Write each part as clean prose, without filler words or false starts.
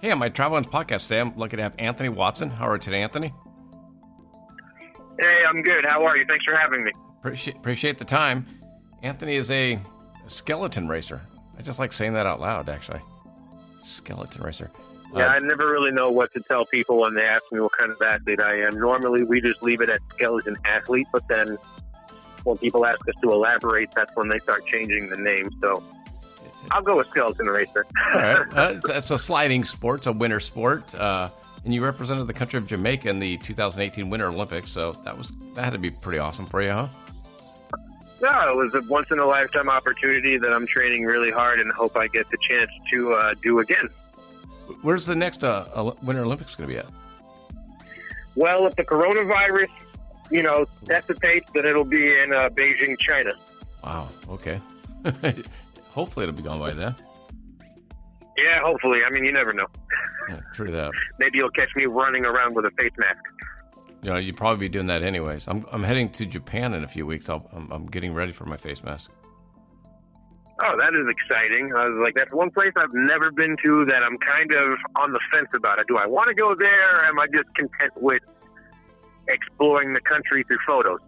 Hey, on my Traveling podcast today, I'm lucky to have Anthony Watson. How are you today, Anthony? Hey, I'm good. How are you? Thanks for having me. Appreciate the time. Anthony is a skeleton racer. I just like saying that out loud, actually. Skeleton racer. Yeah, I never really know what to tell people when they ask me what kind of athlete I am. Normally, we just leave it at skeleton athlete, but then when people ask us to elaborate, that's when they start changing the name. So I'll go with skeleton racer. All right. It's a sliding sport. It's a winter sport. And you represented the country of Jamaica in the 2018 Winter Olympics, so that had to be pretty awesome for you, huh? No, it was a once-in-a-lifetime opportunity that I'm training really hard and hope I get the chance to do again. Where's the next Winter Olympics going to be at? Well, if the coronavirus, dissipates, then it'll be in Beijing, China. Wow, okay. Hopefully it'll be gone by then. Yeah, hopefully. I mean, you never know. Yeah, true that. Maybe you'll catch me running around with a face mask. You'd probably be doing that anyways. I'm heading to Japan in a few weeks. I'm getting ready for my face mask. Oh, that is exciting. I was like, that's one place I've never been to that I'm kind of on the fence about it. Do I want to go there, or am I just content with exploring the country through photos?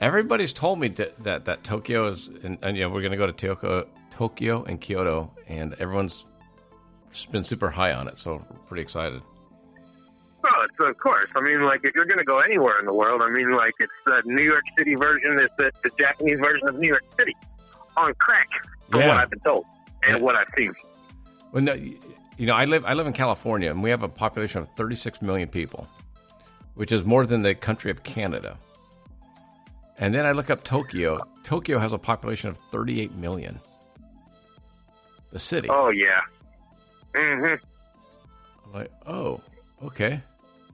Everybody's told me that Tokyo is, and we're going to go to Tokyo and Kyoto, and everyone's been super high on it, so we're pretty excited. Oh, it's, of course. I mean, like, if you're going to go anywhere in the world, I mean, like, it's the New York City version, it's the Japanese version of New York City. On crack, from what I've been told and what I've seen. Well, no, I live in California, and we have a population of 36 million people, which is more than the country of Canada. And then I look up Tokyo. Tokyo has a population of 38 million. The city. Oh yeah. Mm-hmm. I'm like, oh, okay,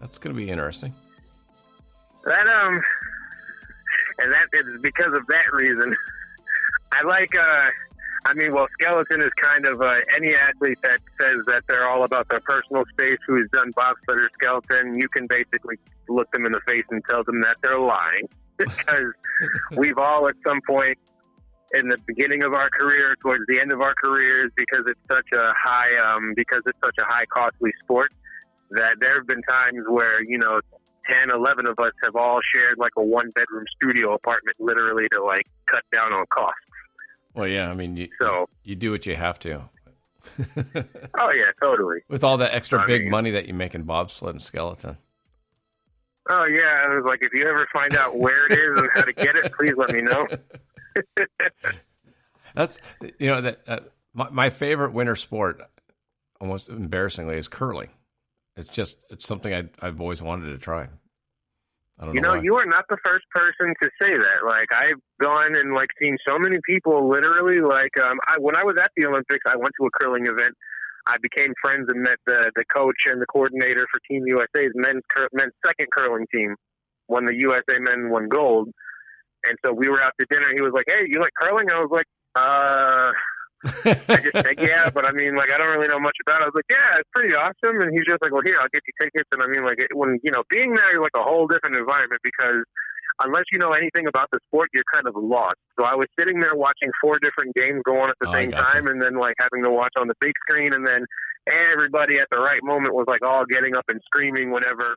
that's going to be interesting. That and that is because of that reason. I like, skeleton is kind of any athlete that says that they're all about their personal space who's done bobsled or skeleton. You can basically look them in the face and tell them that they're lying because we've all at some point in the beginning of our career, towards the end of our careers, because it's such a high costly sport, that there have been times where, 10, 11 of us have all shared like a 1-bedroom studio apartment literally to like cut down on costs. Well, yeah, I mean, you do what you have to. Oh, yeah, totally. With all that extra big money that you make in bobsled and skeleton. Oh, yeah, I was like, if you ever find out where it is and how to get it, please let me know. That's, my favorite winter sport, almost embarrassingly, is curling. It's something I've always wanted to try. I don't know why. You are not the first person to say that. Like, I've gone and like seen so many people literally like, when I was at the Olympics, I went to a curling event. I became friends and met the coach and the coordinator for Team USA's men's second curling team when the USA men won gold. And so we were out to dinner. He was like, "Hey, you like curling?" I was like, I just said, yeah, but I mean, like, I don't really know much about it. I was like, yeah, it's pretty awesome. And he's just like, well, here, I'll get you tickets. And I mean, like, when, being there is like a whole different environment because unless you know anything about the sport, you're kind of lost. So I was sitting there watching 4 different games go on at the same time and then like having to watch on the big screen. And then everybody at the right moment was like all getting up and screaming whenever,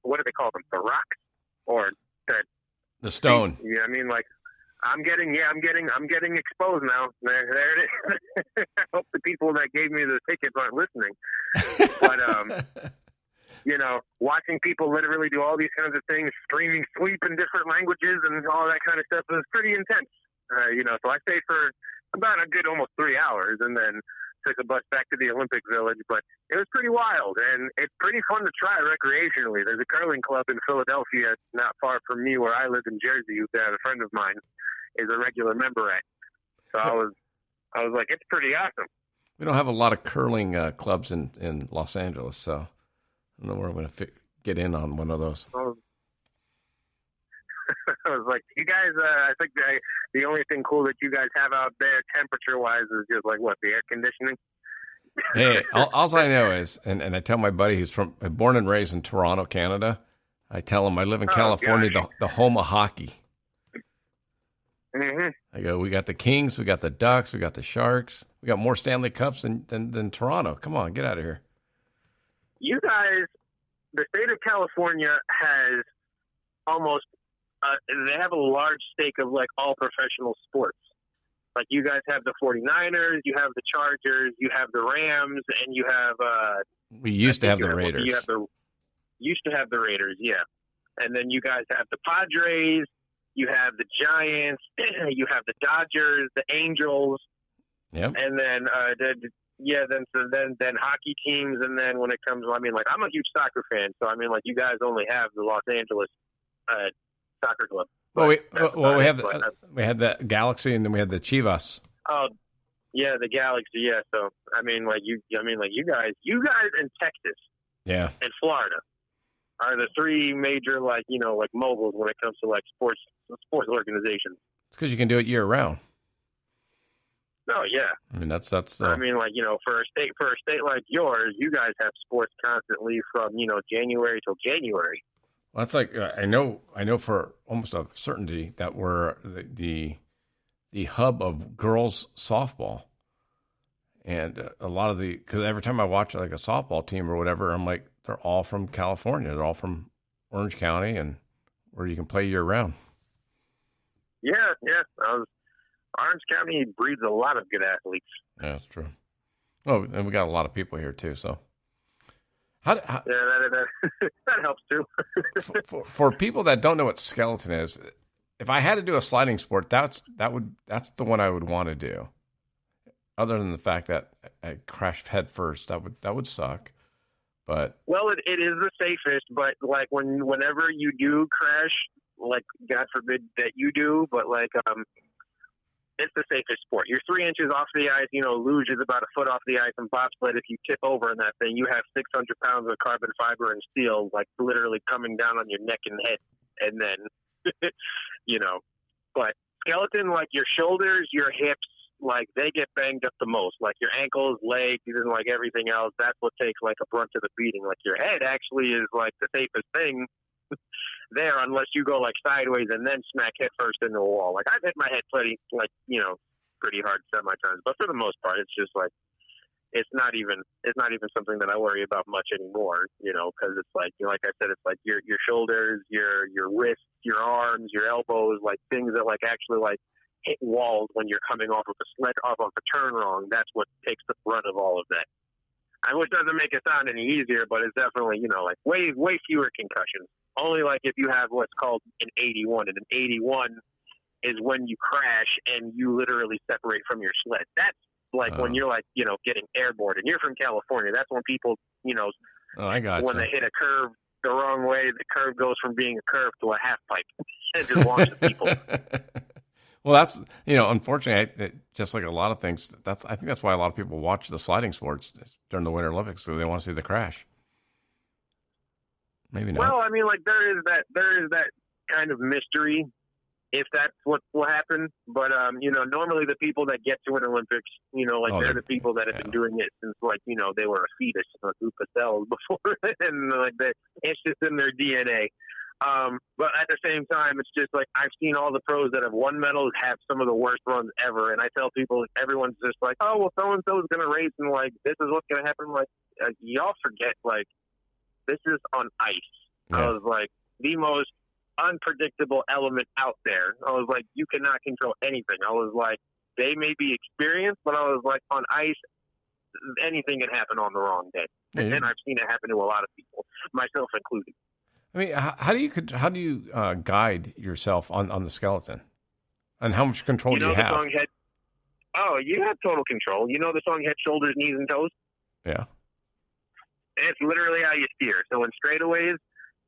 what do they call them? The rock or the stone. Yeah. I mean, like, I'm getting exposed now. There it is. I hope the people that gave me the tickets aren't listening. But, watching people literally do all these kinds of things, screaming sweep in different languages and all that kind of stuff was pretty intense. So I stayed for about a good almost 3 hours and then took a bus back to the Olympic Village. But it was pretty wild, and it's pretty fun to try recreationally. There's a curling club in Philadelphia, not far from me, where I live in Jersey, that a friend of mine is a regular member at. So I was like, it's pretty awesome. We don't have a lot of curling clubs in Los Angeles, so I don't know where I'm going to get in on one of those. I was like, you guys, I think the only thing cool that you guys have out there temperature-wise is just like, what, the air conditioning? Hey, all I know is, and I tell my buddy who's born and raised in Toronto, Canada, I tell him I live in California, the home of hockey. Mm-hmm. I go, we got the Kings, we got the Ducks, we got the Sharks. We got more Stanley Cups than Toronto. Come on, get out of here. You guys, the state of California has almost, they have a large stake of like all professional sports. Like you guys have the 49ers, you have the Chargers, you have the Rams, and you have... we used to have the Raiders. Used to have the Raiders, yeah. And then you guys have the Padres, you have the Giants, you have the Dodgers, the Angels, Yep. and then then hockey teams, and then when it comes, I mean, like I'm a huge soccer fan, so I mean, like you guys only have the Los Angeles soccer club. Well, we had the Galaxy, and then we had the Chivas. Oh, yeah, the Galaxy, yeah. So I mean, like you guys in Texas, yeah, and Florida are the three major like moguls when it comes to like sports organizations. It's because you can do it year round. Oh yeah, I mean that's. I mean, like for a state like yours, you guys have sports constantly from January till January. Well, that's like I know for almost a certainty that we're the hub of girls softball, and a lot of because every time I watch like a softball team or whatever, I'm like they're all from California, they're all from Orange County, and where you can play year round. Yeah. Orange County breeds a lot of good athletes. Yeah, that's true. Oh, and we got a lot of people here too. So, how that helps too. for people that don't know what skeleton is, if I had to do a sliding sport, that's the one I would want to do. Other than the fact that I crashed head first, that would suck. But well, it is the safest. But like whenever you do crash, like God forbid that you do, but like it's the safest sport. You're 3 inches off the ice. Luge is about a foot off the ice, and bobsled, if you tip over in that thing, you have 600 pounds of carbon fiber and steel, like literally coming down on your neck and head. And then, but skeleton, like your shoulders, your hips, like they get banged up the most. Like your ankles, legs, and like everything else, that's what takes like a brunt of the beating. Like your head actually is like the safest thing there, unless you go like sideways and then smack head first into a wall. Like I've hit my head pretty hard semi times, but for the most part, it's just like it's not even something that I worry about much anymore. Because it's like like I said, it's like your shoulders, your wrists, your arms, your elbows, like things that like actually like hit walls when you're coming off of a turn wrong. That's what takes the brunt of all of that. Which doesn't make it sound any easier, but it's definitely like way fewer concussions. Only like if you have what's called an 81, and an 81 is when you crash and you literally separate from your sled. That's like when you're like, getting airborne, and you're from California. That's when people, I got when they hit a curve the wrong way, the curve goes from being a curve to a half pipe. It just launches people. Well, that's, unfortunately, just like a lot of things, I think that's why a lot of people watch the sliding sports during the Winter Olympics, so they want to see the crash. Maybe not. Well, I mean, like there is that kind of mystery if that's what will happen. But normally the people that get to an Olympics, they're the people that have been doing it since like they were a fetus, a group of cells before, and like it's just in their DNA. But at the same time, it's just like I've seen all the pros that have won medals have some of the worst runs ever, and I tell people everyone's just like, oh well, so and so is going to race, and like this is what's going to happen. Like y'all forget like. This is on ice. Yeah. I was like, the most unpredictable element out there. I was like, you cannot control anything. I was like, they may be experienced, but I was like, on ice, anything can happen on the wrong day. Yeah. And I've seen it happen to a lot of people, myself included. I mean, how do you guide yourself on the skeleton? And how much control do you have? You have total control. You know the song Head, Shoulders, Knees, and Toes? Yeah. It's literally how you steer. So in straightaways,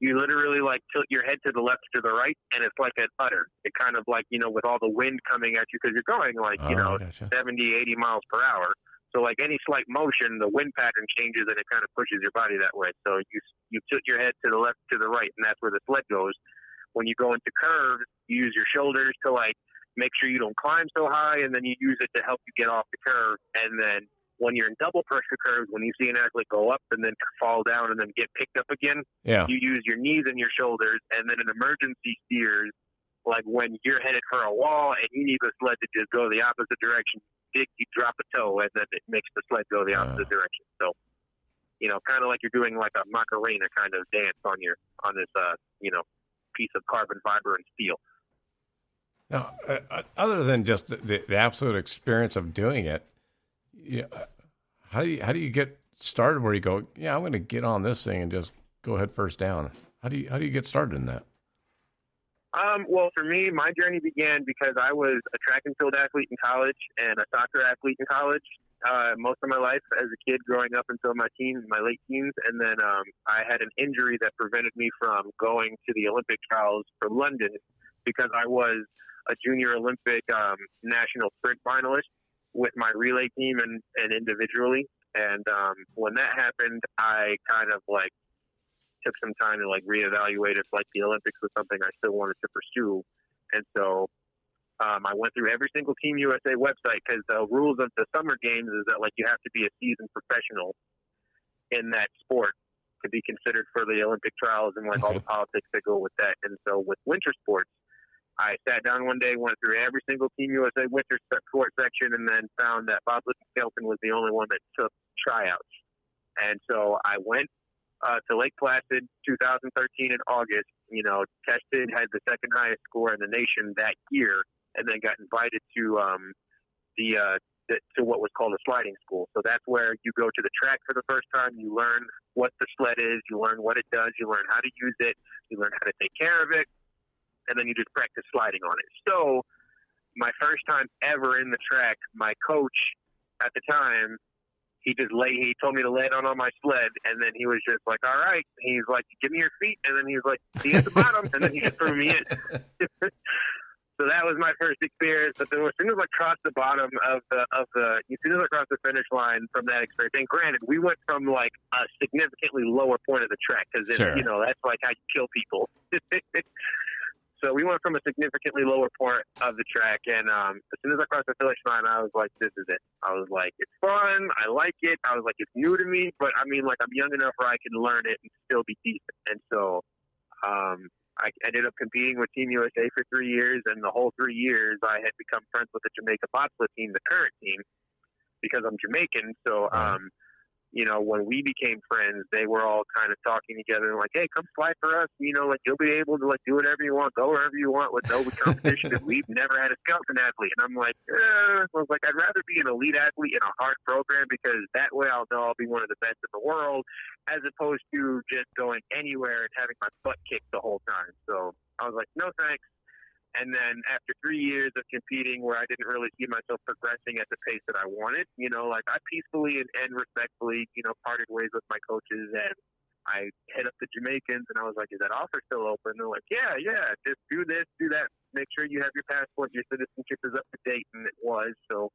you literally like tilt your head to the left to the right, and it's like an udder. It kind of like, with all the wind coming at you, because you're going like, gotcha. 70, 80 miles per hour. So like any slight motion, the wind pattern changes and it kind of pushes your body that way. So you tilt your head to the left to the right, and that's where the sled goes. When you go into curves, you use your shoulders to like make sure you don't climb so high, and then you use it to help you get off the curve. And then when you're in double pressure curves, when you see an athlete go up and then fall down and then get picked up again, you use your knees and your shoulders. And then in emergency steers, Like when you're headed for a wall and you need the sled to just go the opposite direction, you drop a toe and then it makes the sled go the opposite direction. So, kind of like you're doing like a Macarena kind of dance on this, piece of carbon fiber and steel. Now, other than just the absolute experience of doing it, how do you get started where you go, yeah, I'm going to get on this thing and just go head first down? How do you get started in that? Well, for me, my journey began because I was a track and field athlete in college and a soccer athlete in college most of my life as a kid, growing up until my late teens. And then I had an injury that prevented me from going to the Olympic trials for London because I was a junior Olympic national sprint finalist with my relay team and individually. And when that happened, I kind of took some time to reevaluate if the Olympics was something I still wanted to pursue. And so I went through every single Team USA website because the rules of the summer games is that you have to be a seasoned professional in that sport to be considered for the Olympic trials and all the politics that go with that. And so with winter sports, I sat down one day, went through every single Team USA winter sport section, and then found that bobsled skeleton was the only one that took tryouts. And so I went to Lake Placid 2013 in August, tested, had the second highest score in the nation that year, and then got invited to to what was called a sliding school. So that's where you go to the track for the first time. You learn what the sled is. You learn what it does. You learn how to use it. You learn how to take care of it. And then you just practice sliding on it. So my first time ever in the track, my coach at the time, he told me to lay it on my sled, and then he was just like, all right. He's like, give me your feet. And then he was like, see you at the bottom. And then he just threw me in. So that was my first experience. But then as soon as I crossed the bottom as soon as I crossed the finish line from that experience, and granted, we went from a significantly lower point of the track because, that's how you kill people. So we went from a significantly lower part of the track, and as soon as I crossed the finish line, I was like, this is it. I was like, it's fun. I like it. I was like, it's new to me, but I'm young enough where I can learn it and still be decent. And so I ended up competing with Team USA for 3 years, and the whole 3 years I had become friends with the Jamaica bobsled team, the current team, because I'm Jamaican. So, when we became friends, they were all kind of talking together and hey, come slide for us. You'll be able to do whatever you want, go wherever you want with no competition. And we've never had a skeleton athlete. And I'm like, I was like, I'd rather be an elite athlete in a hard program because that way I'll know I'll be one of the best in the world as opposed to just going anywhere and having my butt kicked the whole time. So I was like, no thanks. And then after 3 years of competing where I didn't really see myself progressing at the pace that I wanted, I peacefully and respectfully, parted ways with my coaches, and I hit up the Jamaicans and I was like, is that offer still open? And they're like, yeah, just do this, do that. Make sure you have your passport, your citizenship is up to date. And it was. So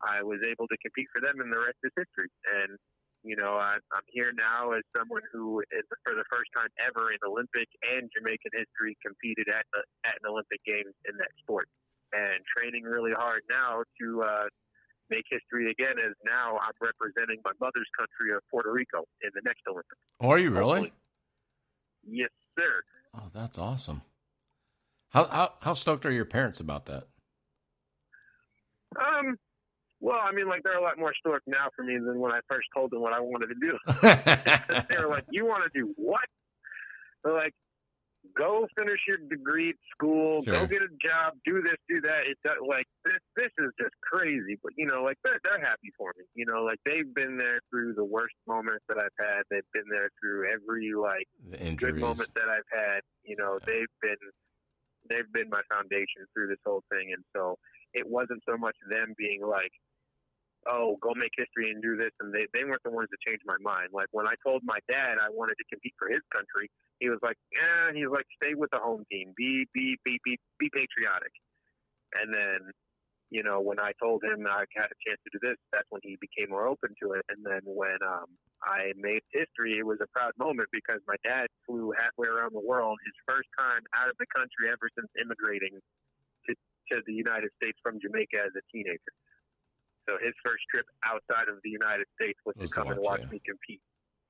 I was able to compete for them, and the rest is history. And I'm here now as someone who is, for the first time ever in Olympic and Jamaican history, competed at an Olympic Games in that sport, and training really hard now to make history again, as now I'm representing my mother's country of Puerto Rico in the next Olympics. Oh, are you really? Hopefully. Yes, sir. Oh, that's awesome. How stoked are your parents about that? Well, they're a lot more stoked now for me than when I first told them what I wanted to do. They were like, you want to do what? They're like, go finish your degree at school, go get a job, do this, do that. It's this is just crazy. But, they're happy for me. They've been there through the worst moments that I've had. They've been there through every, good moment that I've had. They've been my foundation through this whole thing. And so it wasn't so much them being like, oh, go make history and do this. And they weren't the ones to change my mind. When I told my dad I wanted to compete for his country, he was like, he's like, stay with the home team, be patriotic. And then, when I told him I had a chance to do this, that's when he became more open to it. And then when I made history, it was a proud moment because my dad flew halfway around the world, his first time out of the country ever since immigrating to the United States from Jamaica as a teenager. So his first trip outside of the United States was to come and watch me compete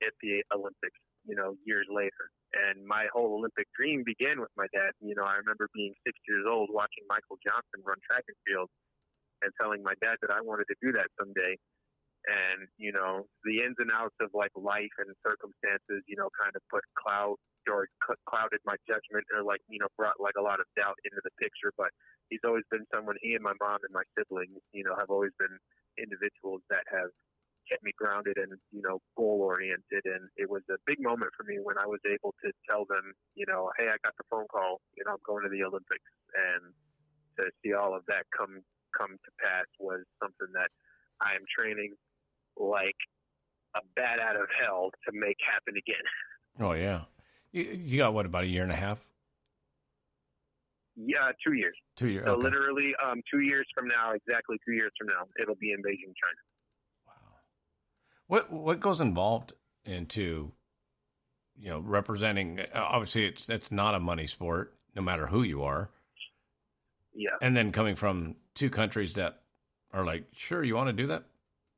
at the Olympics, years later. And my whole Olympic dream began with my dad. You know, I remember being 6 years old watching Michael Johnson run track and field and telling my dad that I wanted to do that someday. And, you know, the ins and outs of like life and circumstances, you know, kind of clouded my judgment, or like, you know, brought like a lot of doubt into the picture. But he's always been someone, he and my mom and my siblings, you know, have always been individuals that have kept me grounded and, you know, goal oriented. And it was a big moment for me when I was able to tell them, you know, hey, I got the phone call, you know, I'm going to the Olympics. And to see all of that come to pass was something that I am training like a bat out of hell to make happen again. Oh, yeah. You got, what, about a year and a half? Yeah, 2 years. 2 years. So okay. literally 2 years from now, exactly 2 years from now, it'll be in Beijing, China. Wow. What goes involved into, you know, representing? Obviously, it's not a money sport, no matter who you are. Yeah. And then coming from two countries that are like, sure, you want to do that?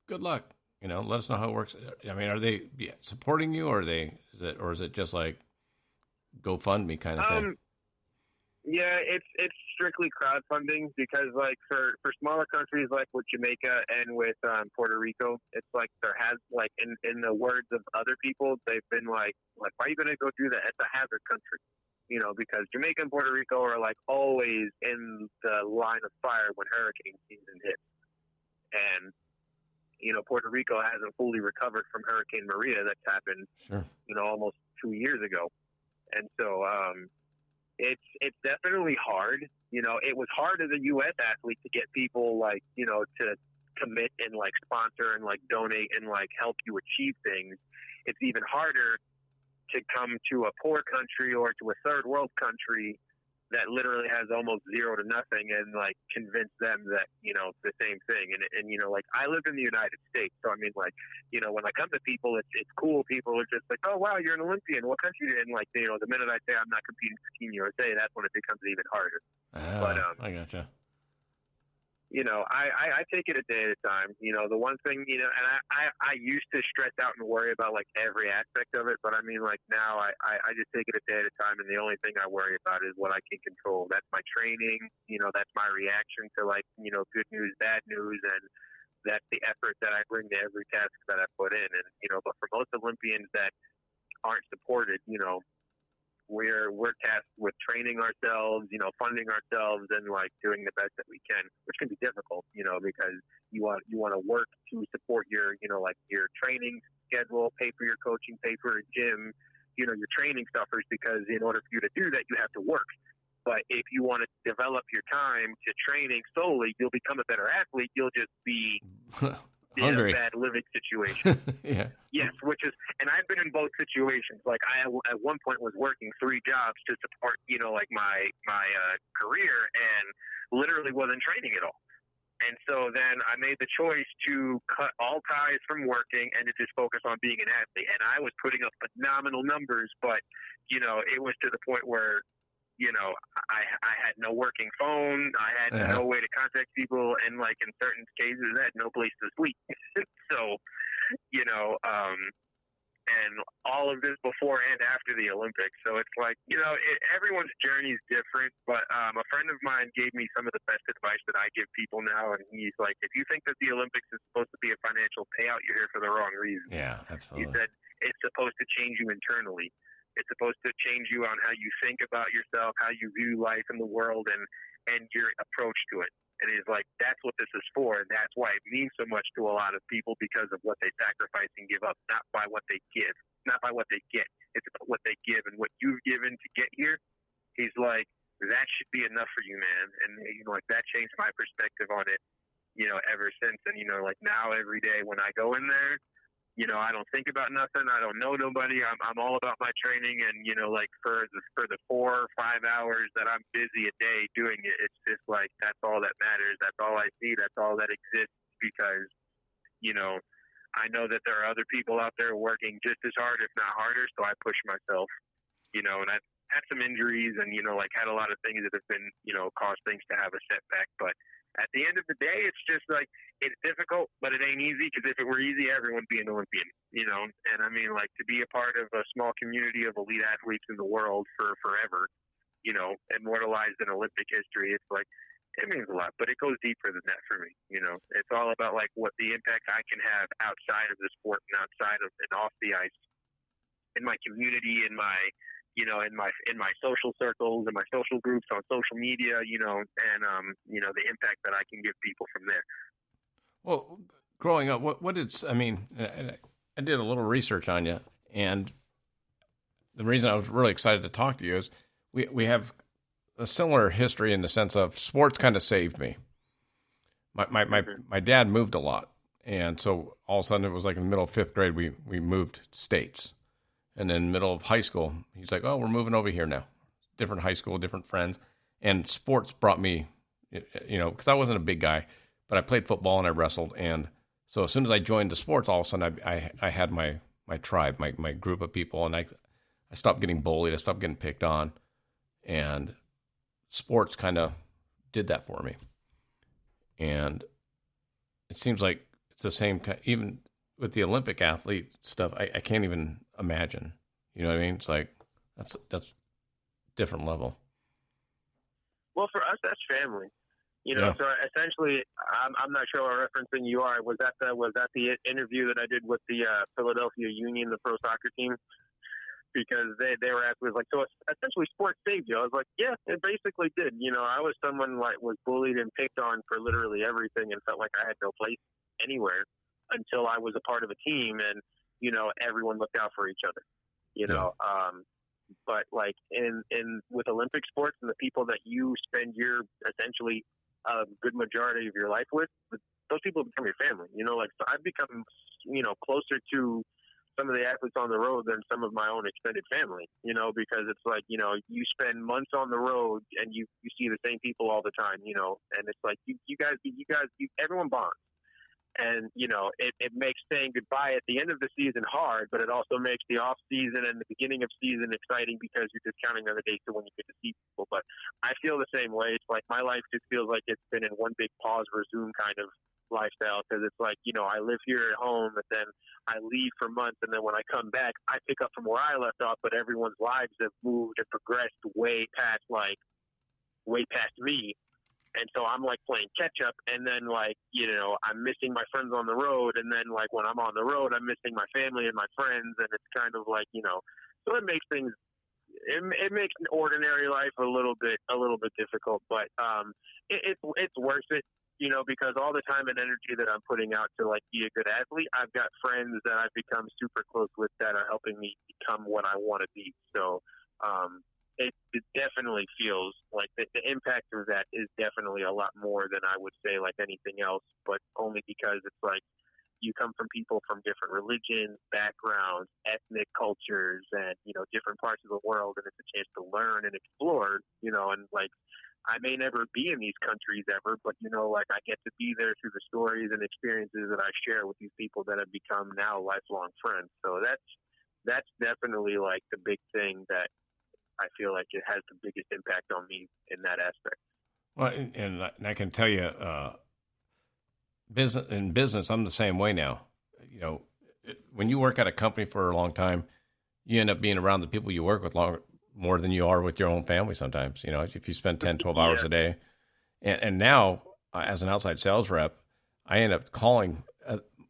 Good luck. You know, let us know how it works. I mean, are they supporting you, or is it just like GoFundMe kind of thing? Yeah, it's strictly crowdfunding, because like for smaller countries like with Jamaica and with Puerto Rico, it's like there has, like, in the words of other people, they've been like why are you going to go do that? It's a hazard country, you know, because Jamaica and Puerto Rico are like always in the line of fire when hurricane season hits. And, you know, Puerto Rico hasn't fully recovered from Hurricane Maria that's happened, Sure. you know, almost 2 years ago. And so it's definitely hard. You know, it was hard as a U.S. athlete to get people like, you know, to commit and like sponsor and like donate and like help you achieve things. It's even harder to come to a poor country or to a third world country that literally has almost zero to nothing and like convince them that, you know, the same thing. And, you know, like I live in the United States. So, I mean, like, you know, when I come to people, it's cool. People are just like, oh, wow, you're an Olympian. What country? And like, you know, the minute I say I'm not competing for Team USA, that's when it becomes even harder. But, I gotcha. You know, I take it a day at a time. You know, the one thing, you know, and I used to stress out and worry about like every aspect of it, but I mean, like now I just take it a day at a time, and the only thing I worry about is what I can control. That's my training, you know, that's my reaction to like, you know, good news, bad news, and that's the effort that I bring to every task that I put in. And, you know, but for most Olympians that aren't supported, you know, we're tasked with training ourselves, you know, funding ourselves, and like doing the best that we can, which can be difficult, you know, because you want to work to support your, you know, like your training schedule, pay for your coaching, pay for a gym, you know, your training suffers because in order for you to do that, you have to work. But if you want to develop your time to training solely, you'll become a better athlete. You'll just be in a bad living situation. Yeah. Yes, which is, and I've been in both situations. Like I, at one point, was working 3 jobs to support, you know, like my career, and literally wasn't training at all. And so then I made the choice to cut all ties from working and to just focus on being an athlete. And I was putting up phenomenal numbers, but, you know, it was to the point where, you know, I had no working phone. I had no way to contact people. And like in certain cases, I had no place to sleep. So, you know, and all of this before and after the Olympics. So it's like, you know, everyone's journey is different. But a friend of mine gave me some of the best advice that I give people now. And he's like, if you think that the Olympics is supposed to be a financial payout, you're here for the wrong reason. Yeah, absolutely. He said it's supposed to change you internally. It's supposed to change you on how you think about yourself, how you view life in the world, and your approach to it. And he's like, that's what this is for. And that's why it means so much to a lot of people, because of what they sacrifice and give up, not by what they give, not by what they get. It's about what they give, and what you've given to get here. He's like, that should be enough for you, man. And, you know, like that changed my perspective on it, you know, ever since. And, you know, like now every day when I go in there, you know, I don't think about nothing. I don't know nobody. I'm all about my training. And, you know, like for the 4 or 5 hours that I'm busy a day doing it, it's just like, that's all that matters. That's all I see. That's all that exists, because, you know, I know that there are other people out there working just as hard, if not harder. So I push myself, you know, and I've had some injuries and, you know, like had a lot of things that have been, you know, caused things to have a setback. But at the end of the day, it's just like, it's difficult, but it ain't easy, because if it were easy, everyone would be an Olympian, And I mean, like, to be a part of a small community of elite athletes in the world for forever, immortalized in Olympic history, it's like, it means a lot, but it goes deeper than that for me. It's all about like what the impact I can have outside of the sport and outside of and off the ice, in my community, in my social circles, in my social groups on social media, and the impact that I can give people from there. Well, growing up, I mean, I did a little research on you, and the reason I was really excited to talk to you is we have a similar history in the sense of sports kind of saved me. My dad moved a lot, and so all of a sudden it was like in the middle of fifth grade we moved states, and then middle of high school he's like, oh, we're moving over here now, different high school, different friends, and sports brought me, because I wasn't a big guy, but I played football and I wrestled, and so as soon as I joined the sports, all of a sudden I had my tribe, my group of people, and I stopped getting bullied, I stopped getting picked on, and sports kind of did that for me. And it seems like it's the same, even with the Olympic athlete stuff, I can't even imagine. You know what I mean? It's like, that's different level. Well, for us, that's family. Yeah. So essentially, I'm not sure what referencing you are. Was that the interview that I did with the Philadelphia Union, the pro soccer team? Because they were asking, like, so essentially sports saved you. I was like, yeah, it basically did. I was someone like was bullied and picked on for literally everything, and felt like I had no place anywhere until I was a part of a team, and everyone looked out for each other. But like in with Olympic sports and the people that you spend your essentially a good majority of your life with, those people become your family. So I've become closer to some of the athletes on the road than some of my own extended family, because it's like, you spend months on the road and you see the same people all the time, and it's like, you guys, everyone bonds. And, it makes saying goodbye at the end of the season hard, but it also makes the off season and the beginning of season exciting, because you're just counting on the days to when you get to see people. But I feel the same way. It's like my life just feels like it's been in one big pause, resume kind of lifestyle, because it's like, I live here at home, but then I leave for months, and then when I come back, I pick up from where I left off, but everyone's lives have moved and progressed way past me. And so I'm like playing catch up, and then like, I'm missing my friends on the road, and then like when I'm on the road, I'm missing my family and my friends, and it's kind of like, so it makes things, it makes an ordinary life a little bit difficult, but it's worth it. Because all the time and energy that I'm putting out to like be a good athlete, I've got friends that I've become super close with that are helping me become what I want to be. So it definitely feels like the impact of that is definitely a lot more than I would say like anything else, but only because it's like you come from people from different religions, backgrounds, ethnic cultures, and, different parts of the world, and it's a chance to learn and explore, and like, I may never be in these countries ever, but, like I get to be there through the stories and experiences that I share with these people that have become now lifelong friends. So that's definitely like the big thing that I feel like it has the biggest impact on me in that aspect. Well, and I can tell you, business, I'm the same way now. When you work at a company for a long time, you end up being around the people you work with more than you are with your own family sometimes. If you spend 10, 12 hours a day. And now, as an outside sales rep, I end up calling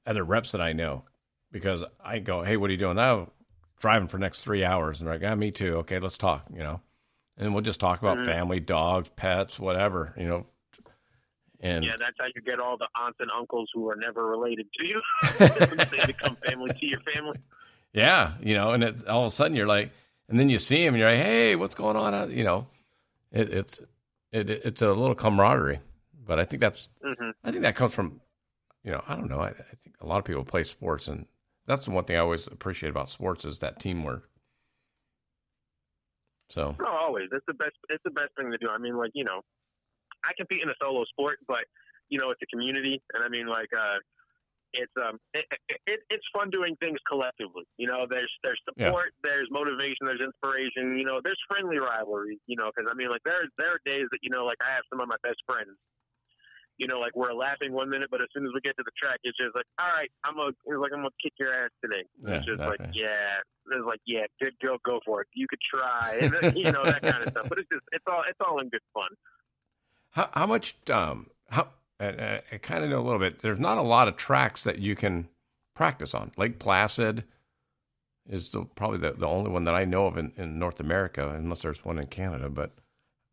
other reps that I know, because I go, hey, what are you doing now? Driving for the next 3 hours. And they're like, me too. Okay, let's talk, And we'll just talk about family, dogs, pets, whatever, And yeah, that's how you get all the aunts and uncles who are never related to you. They become family to your family. Yeah, and it's all of a sudden you're like, and then you see him and you're like, hey, what's going on? It's a little camaraderie, but I think I think that comes from, I don't know. I think a lot of people play sports, and that's the one thing I always appreciate about sports is that teamwork. So. No, always. It's the best thing to do. I mean, like, I compete in a solo sport, but, it's a community. And I mean, like, it's fun doing things collectively. There's support, there's motivation, there's inspiration. There's friendly rivalries. Because I mean, like there are days that like I have some of my best friends like we're laughing 1 minute, but as soon as we get to the track, it's just like, all right, I'm gonna kick your ass today. Yeah, it's just exactly. good, go for it. You could try, and that kind of stuff. But it's all in good fun. How much? I kind of know a little bit. There's not a lot of tracks that you can practice on. Lake Placid is probably the only one that I know of in North America, unless there's one in Canada. But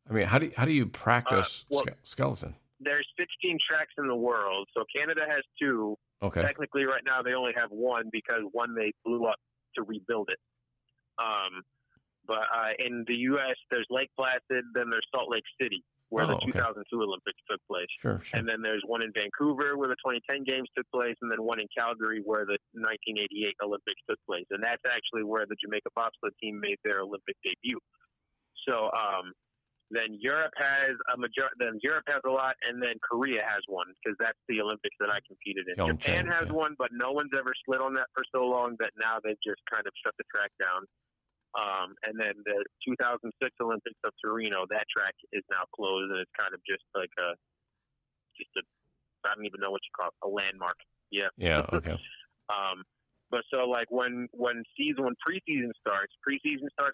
I mean, how do you practice skeleton? There's 16 tracks in the world, so Canada has 2. Okay. Technically, right now they only have 1 because one they blew up to rebuild it. But in the U.S., there's Lake Placid, then there's Salt Lake City, where the 2002 Olympics took place. Sure. And then there's one in Vancouver where the 2010 games took place, and then one in Calgary where the 1988 Olympics took place. And that's actually where the Jamaica bobsled team made their Olympic debut. So then Europe has a lot, and then Korea has one because that's the Olympics that I competed in. Japan has one, but no one's ever slid on that for so long that now they've just kind of shut the track down. And then the 2006 Olympics of Torino, that track is now closed, and it's kind of just like I don't even know what you call it, a landmark. Yeah. Yeah. Okay. But so like when preseason starts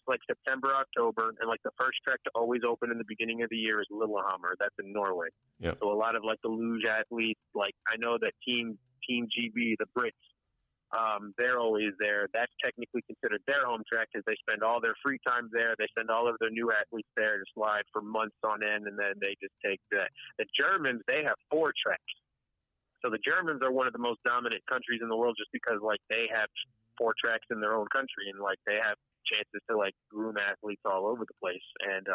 like September, October, and like the first track to always open in the beginning of the year is Lillehammer. That's in Norway. Yeah. So a lot of like the luge athletes, like I know that Team GB, the Brits, they're always there. That's technically considered their home track because they spend all their free time there. They send all of their new athletes there to slide for months on end, and then they just take that. The Germans, they have 4 tracks. So the Germans are one of the most dominant countries in the world just because, like, they have 4 tracks in their own country, and, like, they have chances to, like, groom athletes all over the place. And,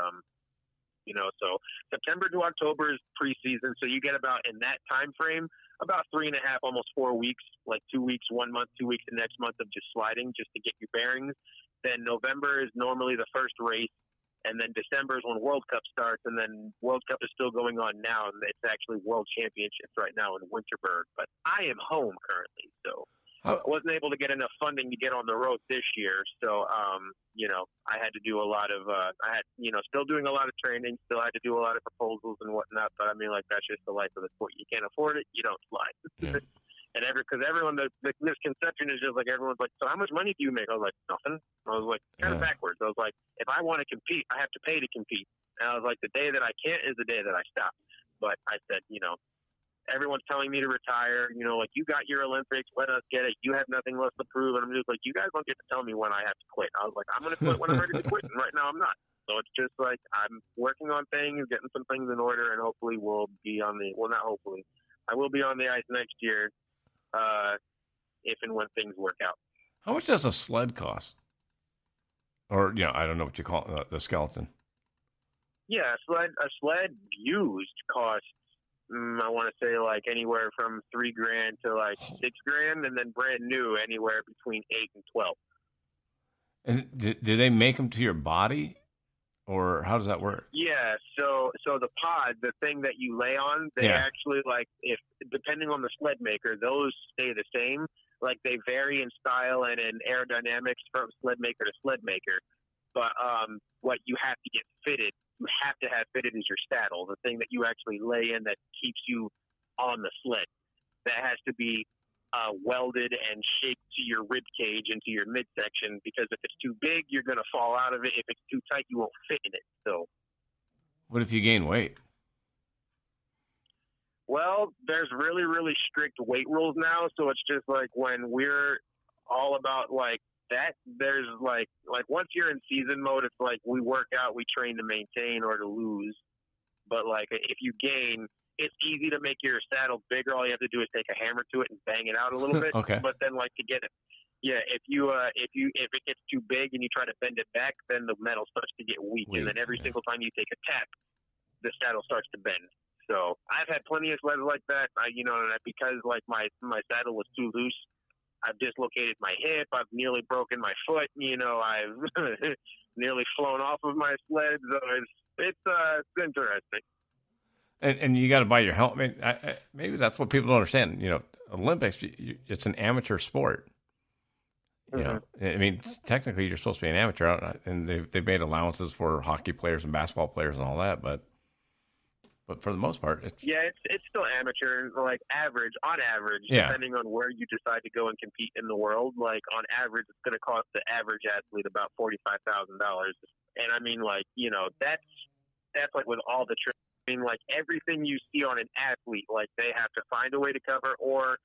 so September to October is preseason. So you get about, in that time frame, about 3.5, almost 4 weeks, like 2 weeks, 1 month, 2 weeks the next month of just sliding just to get your bearings. Then November is normally the first race. And then December is when World Cup starts, and then World Cup is still going on now, and it's actually World Championships right now in Winterberg. But I am home currently, so I wasn't able to get enough funding to get on the road this year. So, I had to do a lot of, still doing a lot of training, still had to do a lot of proposals and whatnot. But I mean, like, that's just the life of the sport. You can't afford it, you don't slide. Yeah. And because everyone, the misconception is just like everyone's like, so how much money do you make? I was like, nothing. I was like, kind of backwards. I was like, if I want to compete, I have to pay to compete. And I was like, the day that I can't is the day that I stop. But I said, everyone's telling me to retire. Like, you got your Olympics, let us get it. You have nothing left to prove. And I'm just like, you guys don't get to tell me when I have to quit. I was like, I'm going to quit when I'm ready to quit. And right now I'm not. So it's just like I'm working on things, getting some things in order, and hopefully we'll be on the – well, not hopefully. I will be on the ice next year. If and when things work out. How much does a sled cost? Or, I don't know what you call it, the skeleton. Yeah, a sled used costs, I want to say like anywhere from $3,000 to like $6,000, and then brand new anywhere between 8 and 12. And do they make them to your body? Or how does that work? Yeah, so the pod, the thing that you lay on, they actually, like, if depending on the sled maker, those stay the same. Like, they vary in style and in aerodynamics from sled maker to sled maker. But what you have to get fitted, you have to have fitted is your saddle, the thing that you actually lay in that keeps you on the sled. That has to be welded and shaped to your rib cage and to your midsection, because if it's too big, you're going to fall out of it. If it's too tight, you won't fit in it. So, what if you gain weight? Well, there's really, really strict weight rules now. So it's just like when we're all about like that, there's like once you're in season mode, it's like we work out, we train to maintain or to lose. But like if you gain, it's easy to make your saddle bigger. All you have to do is take a hammer to it and bang it out a little bit. Okay. But then, like, to get it, if it gets too big and you try to bend it back, then the metal starts to get weak. And then every single time you take a tap, the saddle starts to bend. So I've had plenty of sleds like that. Because like my saddle was too loose, I've dislocated my hip. I've nearly broken my foot. I've nearly flown off of my sled. So it's interesting. And you got to buy your helmet. I mean, maybe that's what people don't understand. Olympics, it's an amateur sport. Mm-hmm. I mean, technically, you're supposed to be an amateur, and they've made allowances for hockey players and basketball players and all that. But But for the most part, it's still amateur, like on average, depending on where you decide to go and compete in the world. Like on average, it's going to cost the average athlete about $45,000. And I mean, like, you know, that's like with all the training, like everything you see on an athlete, like they have to find a way to cover, or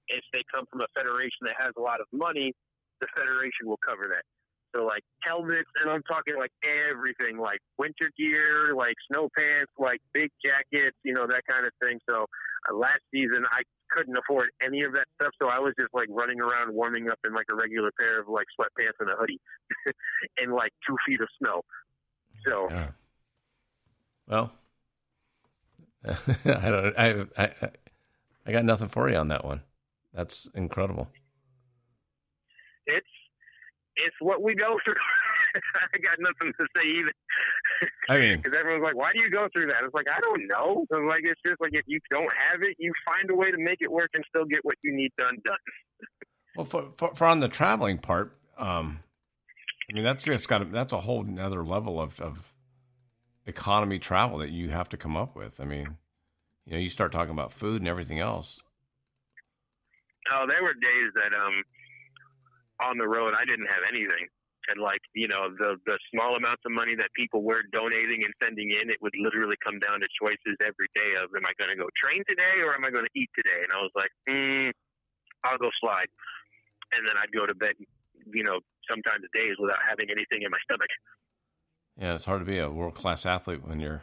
if they come from a federation that has a lot of money, the federation will cover that. So like helmets, and I'm talking like everything, like winter gear, like snow pants, like big jackets, you know, that kind of thing. So last season I couldn't afford any of that stuff, so I was just like running around warming up in like a regular pair of like sweatpants and a hoodie in like 2 feet of snow. So, well, I got nothing for you on that one. That's incredible. It's what we go through. I got nothing to say either. I mean, because everyone's like, "Why do you go through that?" It's like, I don't know. I'm like, it's just like if you don't have it, you find a way to make it work and still get what you need done. Well, for on the traveling part, I mean, that's a whole nother level of economy travel that you have to come up with. I mean, you know, you start talking about food and everything else. Oh, there were days that on the road I didn't have anything. And like, you know, the small amounts of money that people were donating and sending in, it would literally come down to choices every day of, am I going to go train today or am I going to eat today? And I was like, I'll go slide. And then I'd go to bed, you know, sometimes days without having anything in my stomach. Yeah, it's hard to be a world-class athlete when you're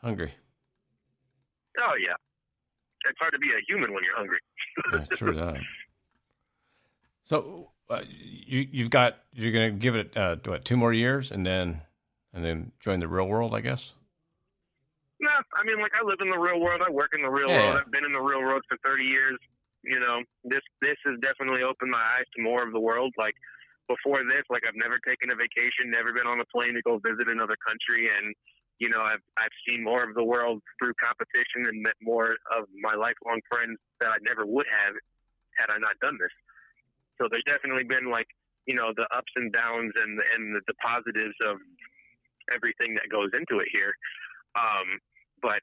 hungry. Oh, yeah. It's hard to be a human when you're hungry. Yeah, true that. So you're going to give it 2 more years and then join the real world, I guess? No, I mean, like I live in the real world. I work in the real world. I've been in the real world for 30 years. You know, this has definitely opened my eyes to more of the world. Like before this, like I've never taken a vacation, never been on a plane to go visit another country. And, you know, I've seen more of the world through competition and met more of my lifelong friends that I never would have had I not done this. So there's definitely been like, you know, the ups and downs and the positives of everything that goes into it here. But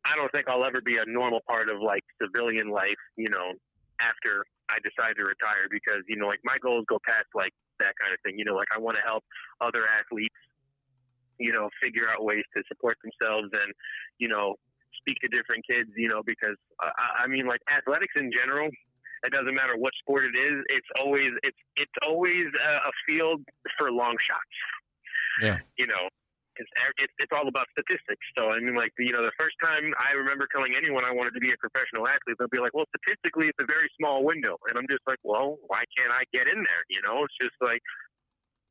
I don't think I'll ever be a normal part of like civilian life, you know, after I decide to retire, because, you know, like my goals go past like that kind of thing. You know, like I want to help other athletes, you know, figure out ways to support themselves and, you know, speak to different kids, you know, because I mean, like athletics in general, it doesn't matter what sport it is. It's always a field for long shots. Yeah. You know, it's all about statistics. So, I mean, like, you know, the first time I remember telling anyone I wanted to be a professional athlete, they'll be like, well, statistically, it's a very small window. And I'm just like, well, why can't I get in there? You know, it's just like,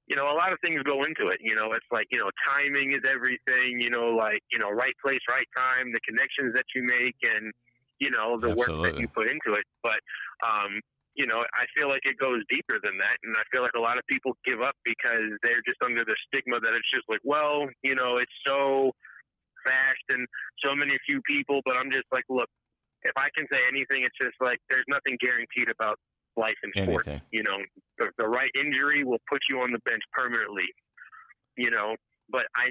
you know, a lot of things go into it. You know, it's like, you know, timing is everything, you know, like, you know, right place, right time, the connections that you make and, you know, the work that you put into it. But, you know, I feel like it goes deeper than that. And I feel like a lot of people give up because they're just under the stigma that it's just like, well, you know, it's so fast and so many few people. But I'm just like, look, if I can say anything, it's just like there's nothing guaranteed about life in sport. You know, the right injury will put you on the bench permanently, you know. But I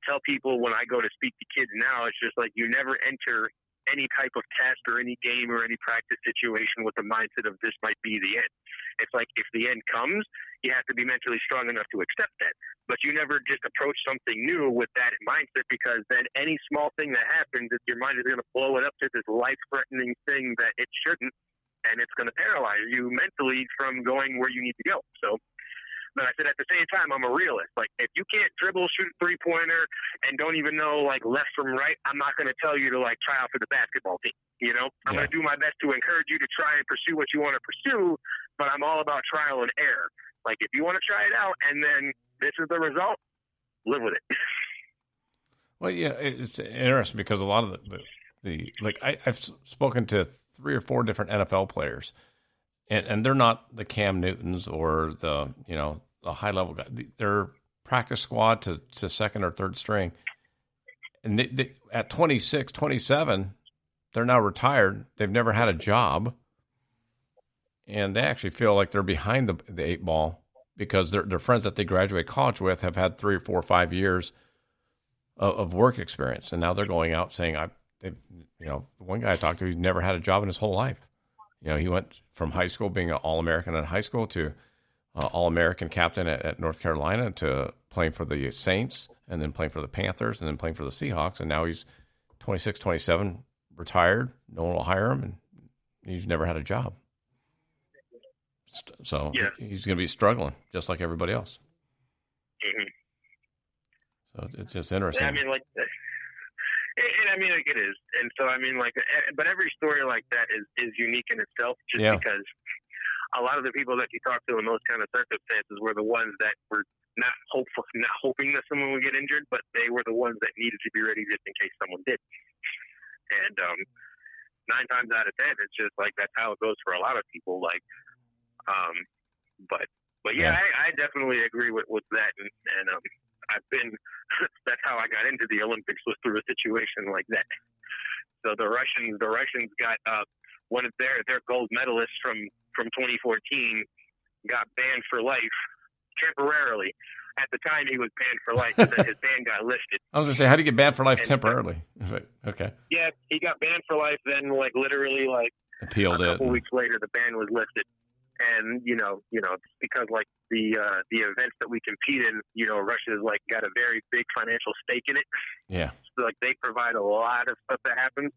tell people when I go to speak to kids now, it's just like you never enter any type of test or any game or any practice situation with the mindset of this might be the end. It's like if the end comes, you have to be mentally strong enough to accept that. But you never just approach something new with that mindset, because then any small thing that happens, your mind is going to blow it up to this life-threatening thing that it shouldn't, and it's going to paralyze you mentally from going where you need to go. So, but I said at the same time, I'm a realist. Like, if you can't dribble, shoot a three-pointer, and don't even know, like, left from right, I'm not going to tell you to, like, try out for the basketball team, you know? I'm going to do my best to encourage you to try and pursue what you want to pursue, but I'm all about trial and error. Like, if you want to try it out, and then this is the result, live with it. Well, yeah, it's interesting because a lot of the like, I've spoken to 3 or 4 different NFL players, and they're not the Cam Newtons or the, you know, the high level guy. They're practice squad to second or third string. And they, at 26, 27, they're now retired. They've never had a job. And they actually feel like they're behind the 8 ball because their friends that they graduate college with have had 3 or 4 or 5 years of work experience, and now they're going out saying, one guy I talked to, he's never had a job in his whole life. He went from high school being an All-American in high school to All-American captain at North Carolina to playing for the Saints and then playing for the Panthers and then playing for the Seahawks. And now he's 26, 27, retired. No one will hire him, and he's never had a job. So he's going to be struggling just like everybody else. Mm-hmm. So it's just interesting. Yeah, I mean, like, it is. And so, I mean, like, but every story like that is unique in itself, just because a lot of the people that you talk to in those kind of circumstances were the ones that were not hoping that someone would get injured, but they were the ones that needed to be ready just in case someone did. And 9 times out of 10, it's just like that's how it goes for a lot of people. Like, but yeah, I definitely agree with that, and I've been. That's how I got into the Olympics, was through a situation like that. So the Russians got one of their gold medalists from 2014 got banned for life temporarily. At the time, he was banned for life, and then his ban got lifted. I was going to say, how do you get banned for life temporarily? Okay. Yeah, he got banned for life, then literally appealed a couple weeks later, the ban was lifted. And because the events that we compete in, Russia's got a very big financial stake in it. Yeah. So they provide a lot of stuff that happens.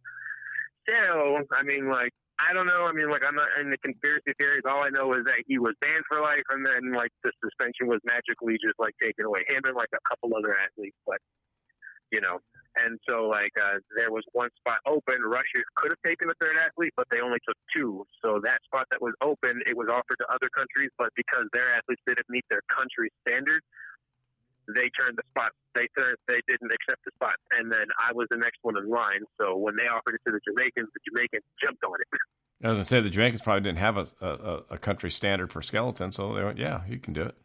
So I mean, I don't know. I mean, I'm not in the conspiracy theories. All I know is that he was banned for life, and then the suspension was magically just taken away. Him and a couple other athletes, but And so, there was one spot open. Russia could have taken a third athlete, but they only took 2. So that spot that was open, it was offered to other countries, but because their athletes didn't meet their country's standards, they turned the spot. They didn't accept the spot, and then I was the next one in line. So when they offered it to the Jamaicans jumped on it. I was going to say the Jamaicans probably didn't have a country standard for skeleton, so they went, "Yeah, you can do it."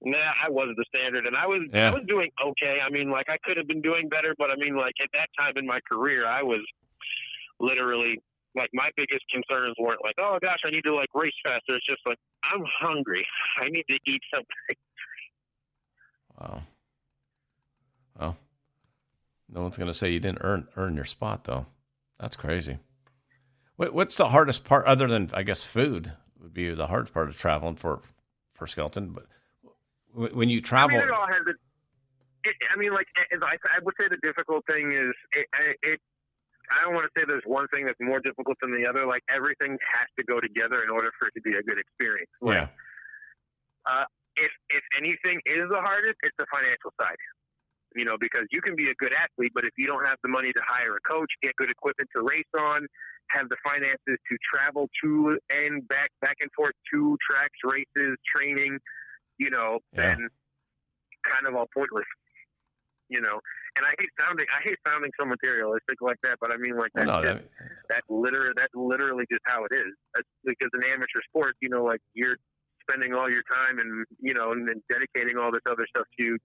Nah, I was the standard, and I was doing okay. I mean, I could have been doing better, but I mean, at that time in my career, I was literally my biggest concerns weren't oh gosh, I need to race faster. It's just I'm hungry. I need to eat something. Wow. Well, no one's going to say you didn't earn your spot, though. That's crazy. What's the hardest part, other than I guess food would be the hardest part of traveling for skeleton, but when you travel, it all has I would say the difficult thing is I don't want to say there's one thing that's more difficult than the other. Everything has to go together in order for it to be a good experience. If anything is the hardest, it's the financial side. Because you can be a good athlete, but if you don't have the money to hire a coach, get good equipment to race on, have the finances to travel to and back and forth to tracks, races, training, then kind of all pointless. And I hate sounding so materialistic like that, but I mean that's literally just how it is. Because in amateur sports, you're spending all your time and and dedicating all this other stuff to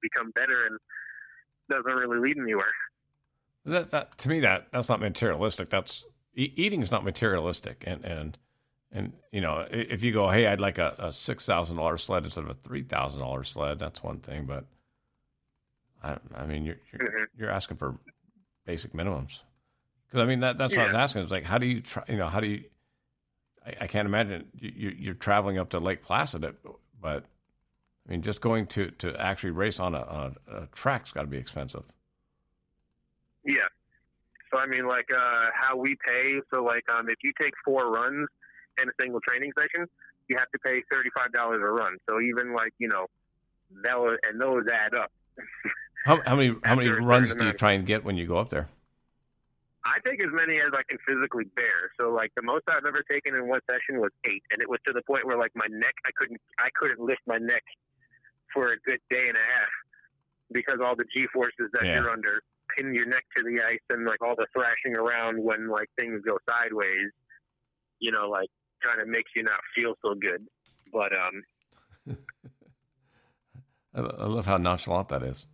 become better, and doesn't really lead anywhere. That to me that's not materialistic. That's eating is not materialistic, and if you go, hey, I'd like a $6,000 sled instead of a $3,000 sled, that's one thing, but I mean you're asking for basic minimums. Because I mean that's what I was asking. It's how do you how do you? I can't imagine you're traveling up to Lake Placid, but I mean, just going to actually race on a track's got to be expensive. Yeah. So I mean, how we pay. So if you take 4 runs in a single training session, you have to pay $35 a run. So even those add up. How many runs do you try and get when you go up there? I take as many as I can physically bear. So the most I've ever taken in one session was 8, and it was to the point where my neck, I couldn't lift my neck for a good day and a half because all the G forces that you're under pin your neck to the ice, and all the thrashing around when things go sideways, kind of makes you not feel so good. But I love how nonchalant that is.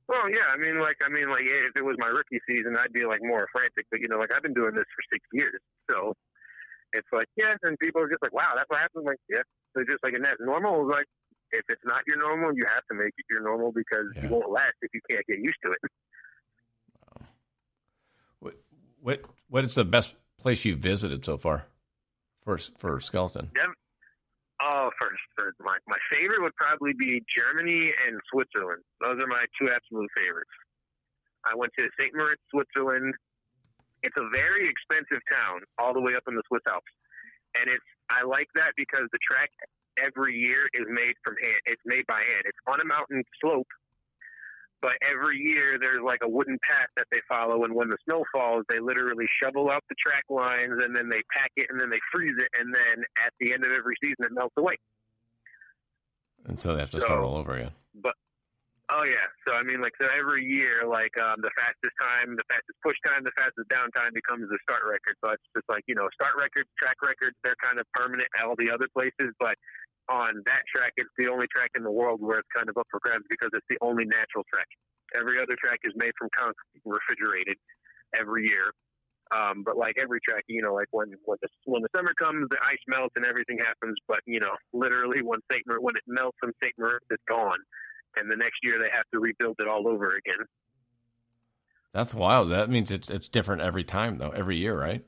Well, yeah, I mean, if it was my rookie season, I'd be more frantic. But I've been doing this for 6 years, so it's and people are just wow, that's what happens. Yeah, so just and that's normal. if it's not your normal, you have to make it your normal because you won't last if you can't get used to it. What is the best place you've visited so far for skeleton? For my favorite would probably be Germany and Switzerland. Those are my two absolute favorites. I went to St. Moritz, Switzerland. It's a very expensive town all the way up in the Swiss Alps. And I like that because the track every year is made from hand. It's made by hand. It's on a mountain slope, but every year there's like a wooden path that they follow. And when the snow falls, they literally shovel out the track lines and then they pack it and then they freeze it. And then at the end of every season, it melts away. And so they have to start all over again. Oh yeah. So I mean, so every year, the fastest push time, the fastest down time becomes the start record. So it's just start records, track records, they're kind of permanent at all the other places, but on that track, it's the only track in the world where it's kind of up for grabs because it's the only natural track. Every other track is made from concrete, refrigerated every year. But like every track, when the summer comes, the ice melts and everything happens. But literally when it melts from St. Moritz, it's gone. And the next year they have to rebuild it all over again. That's wild. That means it's different every time, though, every year, right?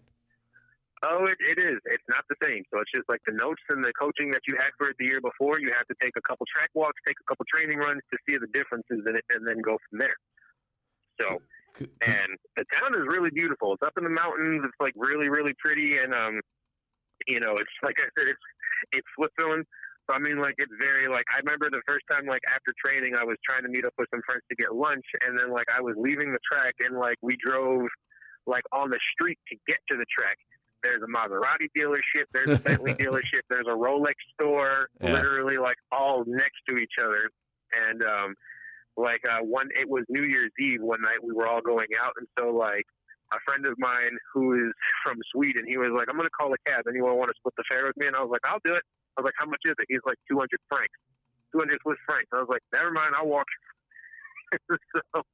Oh, it is. It's not the same. So it's just like the notes and the coaching that you had for it the year before. You have to take a couple track walks, take a couple training runs to see the differences in it, and then go from there. So, and the town is really beautiful. It's up in the mountains. It's like really, really pretty. And, it's like I said, it's Switzerland. So, I mean, it's very, I remember the first time, after training, I was trying to meet up with some friends to get lunch, and then, I was leaving the track, and, we drove, on the street to get to the track. There's a Maserati dealership, there's a Bentley dealership, there's a Rolex store, literally, all next to each other. And, it was New Year's Eve one night, we were all going out, and so, a friend of mine who is from Sweden, he was like, I'm going to call a cab. Anyone want to split the fare with me? And I was like, I'll do it. I was like, how much is it? He's like, 200 francs. 200 Swiss francs. I was like, never mind, I'll walk. So,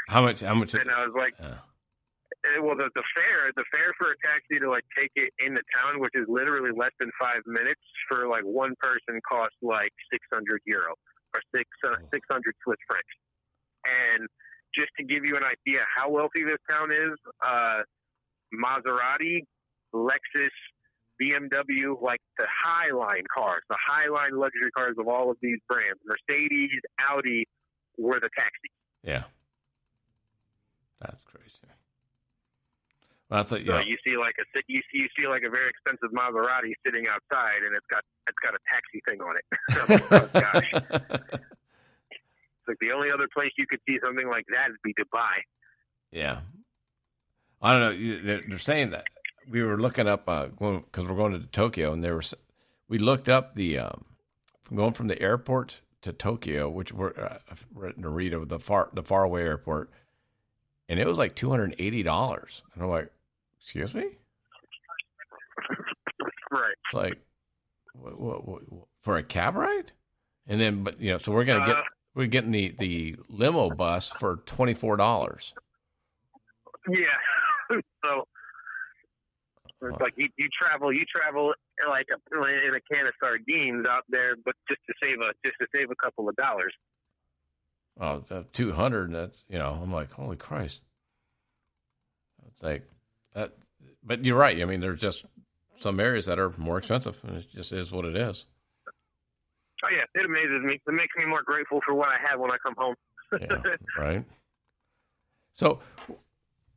how much? And I was like, well, the fare for a taxi to take it into town, which is literally less than 5 minutes for one person, costs €600 or 600 Swiss francs. And just to give you an idea how wealthy this town is, Maserati, Lexus, BMW, the high-line cars, the high-line luxury cars of all of these brands, Mercedes, Audi, were the taxis. Yeah. That's crazy. Well, that's so you see a very expensive Maserati sitting outside, and it's got a taxi thing on it. Oh gosh! It's the only other place you could see something like that would be Dubai. Yeah, I don't know. They're saying that we were looking up because we're going to Tokyo, and we looked up the going from the airport to Tokyo, which we're at Narita, the faraway airport, and it was $280, and I'm like, excuse me? Right. It's what, for a cab ride? And then, so we're getting the limo bus for $24. Yeah. So it's you travel in a can of sardines out there, but just to save a couple of dollars. Oh, 200. That's I'm like, holy Christ. It's like that, but you're right. I mean, there's just some areas that are more expensive, and it just is what it is. Oh yeah, it amazes me. It makes me more grateful for what I have when I come home. Yeah, right. So,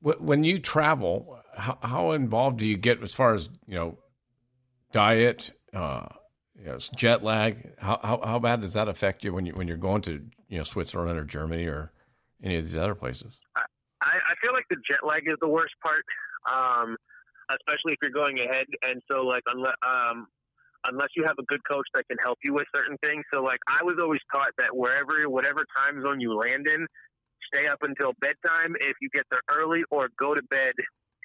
when you travel, how involved do you get as far as diet, jet lag? How bad does that affect you when you're going to Switzerland or Germany or any of these other places? I feel like the jet lag is the worst part, especially if you're going ahead. And so unless you have a good coach that can help you with certain things. So I was always taught that whatever time zone you land in, stay up until bedtime if you get there early, or go to bed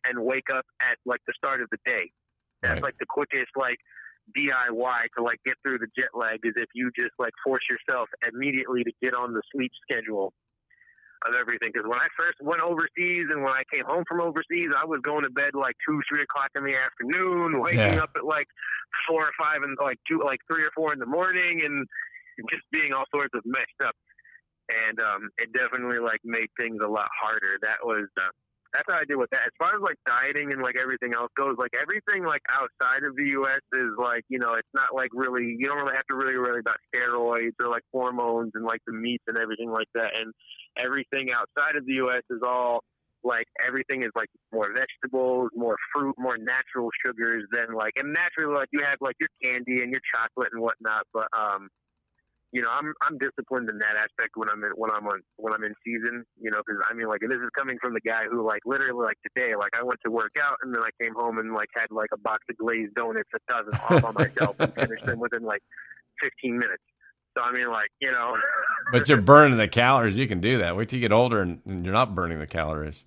and wake up at the start of the day. That's right. The quickest DIY to get through the jet lag is if you just force yourself immediately to get on the sleep schedule of everything. Because when I first went overseas and when I came home from overseas, I was going to bed 2, 3 o'clock in the afternoon, waking up at 4 or 5 and 3 or 4 in the morning, and just being all sorts of messed up. And it definitely like made things a lot harder. That's how I did with that. As far as like dieting and like everything else goes, like everything like outside of the U.S. is like, you know, it's not like really, you don't really have to really worry about steroids or like hormones and like the meats and everything like that. And everything outside of the U.S. is all like, everything is like more vegetables, more fruit, more natural sugars than like, and naturally like you have like your candy and your chocolate and whatnot. But, you know, I'm disciplined in that aspect when I'm in season, you know, because I mean, like, this is coming from the guy who, like, literally, like, today, like, I went to work out and then I came home and like had like a box of glazed donuts, a dozen all by myself, and finished them within like 15 minutes. So I mean, like, you know, but you're burning the calories. You can do that. Wait till you get older and you're not burning the calories.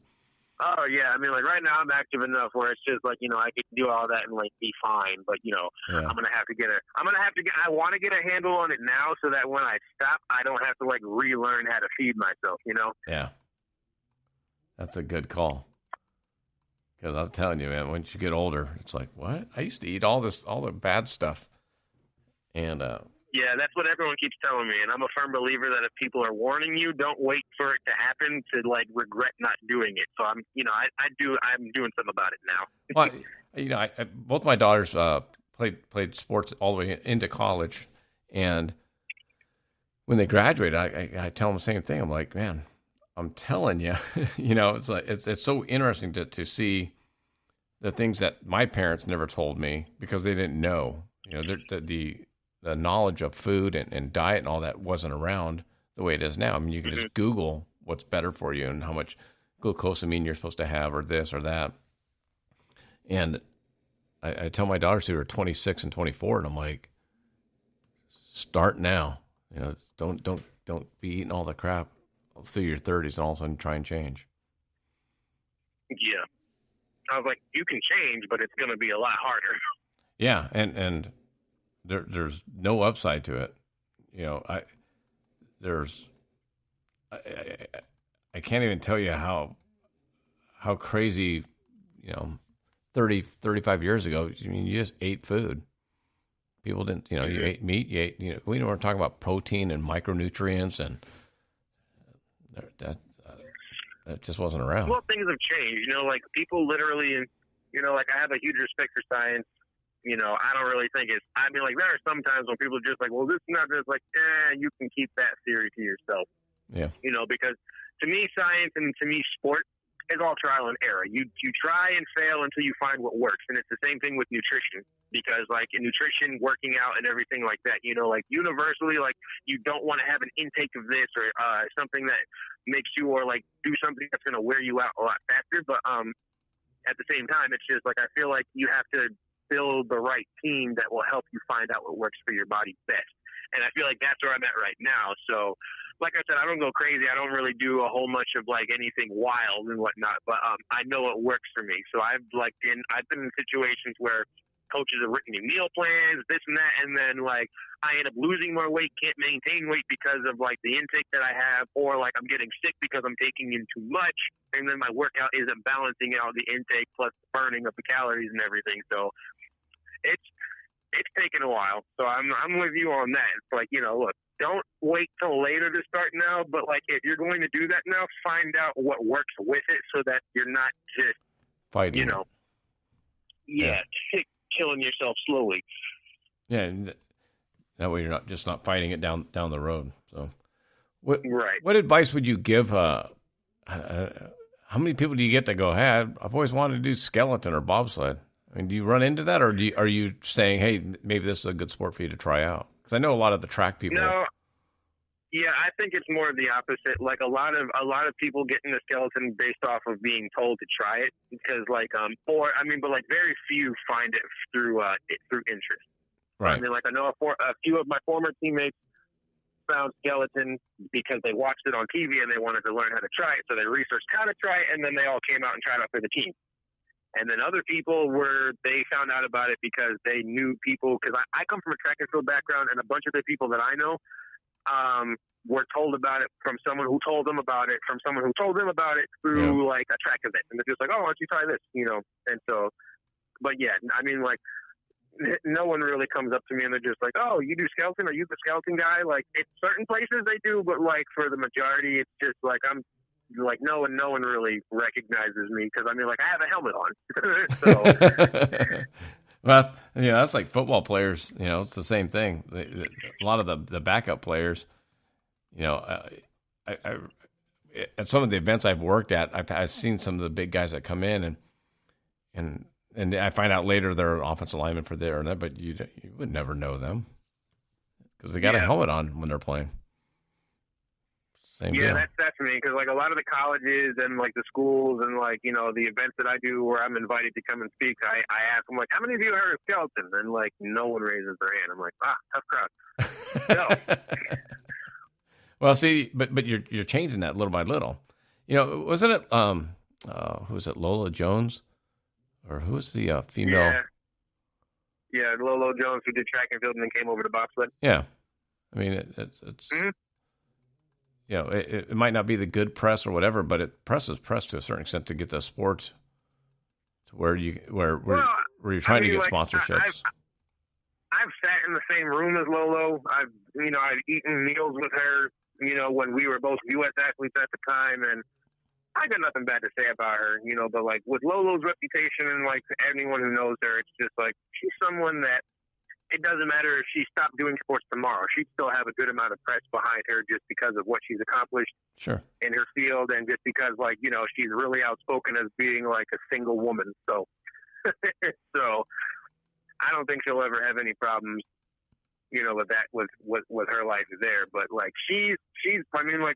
Oh yeah, I mean, like right now I'm active enough where it's just like, you know, I can do all that and like be fine. But you know, Yeah. I want to get a handle on it now so that when I stop, I don't have to like relearn how to feed myself. You know? Yeah, that's a good call. Because I'm telling you, man, once you get older, it's like, what? I used to eat all the bad stuff, and yeah, that's what everyone keeps telling me, and I'm a firm believer that if people are warning you, don't wait for it to happen to like regret not doing it. So I'm doing something about it now. well, you know, both my daughters played sports all the way into college, and when they graduated, I tell them the same thing. I'm like, man, I'm telling you, you know, it's like it's so interesting to see the things that my parents never told me because they didn't know. You know, the knowledge of food and diet and all that wasn't around the way it is now. I mean, you can just Google what's better for you and how much glucosamine you're supposed to have or this or that. And I tell my daughters who are 26 and 24, and I'm like, start now. You know, don't be eating all the crap through your 30s and all of a sudden try and change. Yeah. I was like, you can change, but it's going to be a lot harder. Yeah, and there's no upside to it. You know, I can't even tell you how crazy, you know, 30, 35 years ago, I mean, you just ate food. People didn't, you know, you ate meat, you ate, you know, we were talking about protein and micronutrients, and that just wasn't around. Well, things have changed, you know, like people literally, you know, like I have a huge respect for science. You know, I don't really think it's, I mean, like there are some times when people are just like, well, this is not just like, you can keep that theory to yourself. Yeah. You know, because to me, science and to me, sport is all trial and error. You try and fail until you find what works. And it's the same thing with nutrition, because like in nutrition, working out and everything like that, you know, like universally, like you don't want to have an intake of this or something that makes you, or like do something that's going to wear you out a lot faster. But at the same time, it's just like, I feel like you have to build the right team that will help you find out what works for your body best. And I feel like that's where I'm at right now. So like I said, I don't go crazy. I don't really do a whole much of like anything wild and whatnot, but I know what works for me. So I've been in situations where coaches have written me meal plans, this and that, and then like I end up losing more weight, can't maintain weight because of like the intake that I have, or like I'm getting sick because I'm taking in too much, and then my workout isn't balancing out the intake plus the burning of the calories and everything. So it's taken a while. So I'm with you on that. It's like, you know, look, don't wait till later to start now, but like if you're going to do that now, find out what works with it so that you're not just fighting, you know, killing yourself slowly. Yeah, and that way you're not fighting it down the road. So, what advice would you give? How many people do you get that go, hey, I've always wanted to do skeleton or bobsled? I mean, do you run into that, or are you saying, hey, maybe this is a good sport for you to try out? Because I know a lot of the track people. No, yeah, I think it's more of the opposite. Like a lot of people get into skeleton based off of being told to try it, because like but like very few find it through interest. Right. I mean, like I know a few of my former teammates found skeleton because they watched it on TV and they wanted to learn how to try it, so they researched how to try it, and then they all came out and tried out for the team. And then other people they found out about it because they knew people, because I come from a track and field background, and a bunch of the people that I know were told about it from someone who told them about it, from someone who told them about it through like a track event. And they're just like, oh, why don't you try this? You know? And so, but yeah, I mean, like no one really comes up to me and they're just like, "Oh, you do skeleton? Are you the skeleton guy?" Like, it's certain places they do, but like for the majority, it's just like I'm like no one really recognizes me because I mean, like I have a helmet on. So Well, that's like football players. It's the same thing. A lot of the backup players, I at some of the events I've worked at, I've seen some of the big guys that come in and I find out later they're offensive linemen for there and that, but you would never know them because they got a helmet on when they're playing. Same deal. That's me because like a lot of the colleges and like the schools and like the events that I do where I'm invited to come and speak, I ask them like, how many of you heard of skeleton? And like no one raises their hand. I'm like, tough crowd. No. Well, see, but you're changing that little by little. Wasn't it who was it, Lola Jones, or who was the female? Yeah, Lolo Jones, who did track and field and then came over to bobsled. Yeah, I mean it's. Mm-hmm. It might not be the good press or whatever, but it presses press to a certain extent to get the sports to where you're trying to get sponsorships. I've sat in the same room as Lolo. I've eaten meals with her. When we were both U.S. athletes at the time, and I got nothing bad to say about her. But like with Lolo's reputation and like anyone who knows her, it's just like she's someone that. It doesn't matter if she stopped doing sports tomorrow. She'd still have a good amount of press behind her just because of what she's accomplished in her field and just because, like, she's really outspoken as being, like, a single woman. So I don't think she'll ever have any problems, with that, with her life there. But, like, she's I mean, like,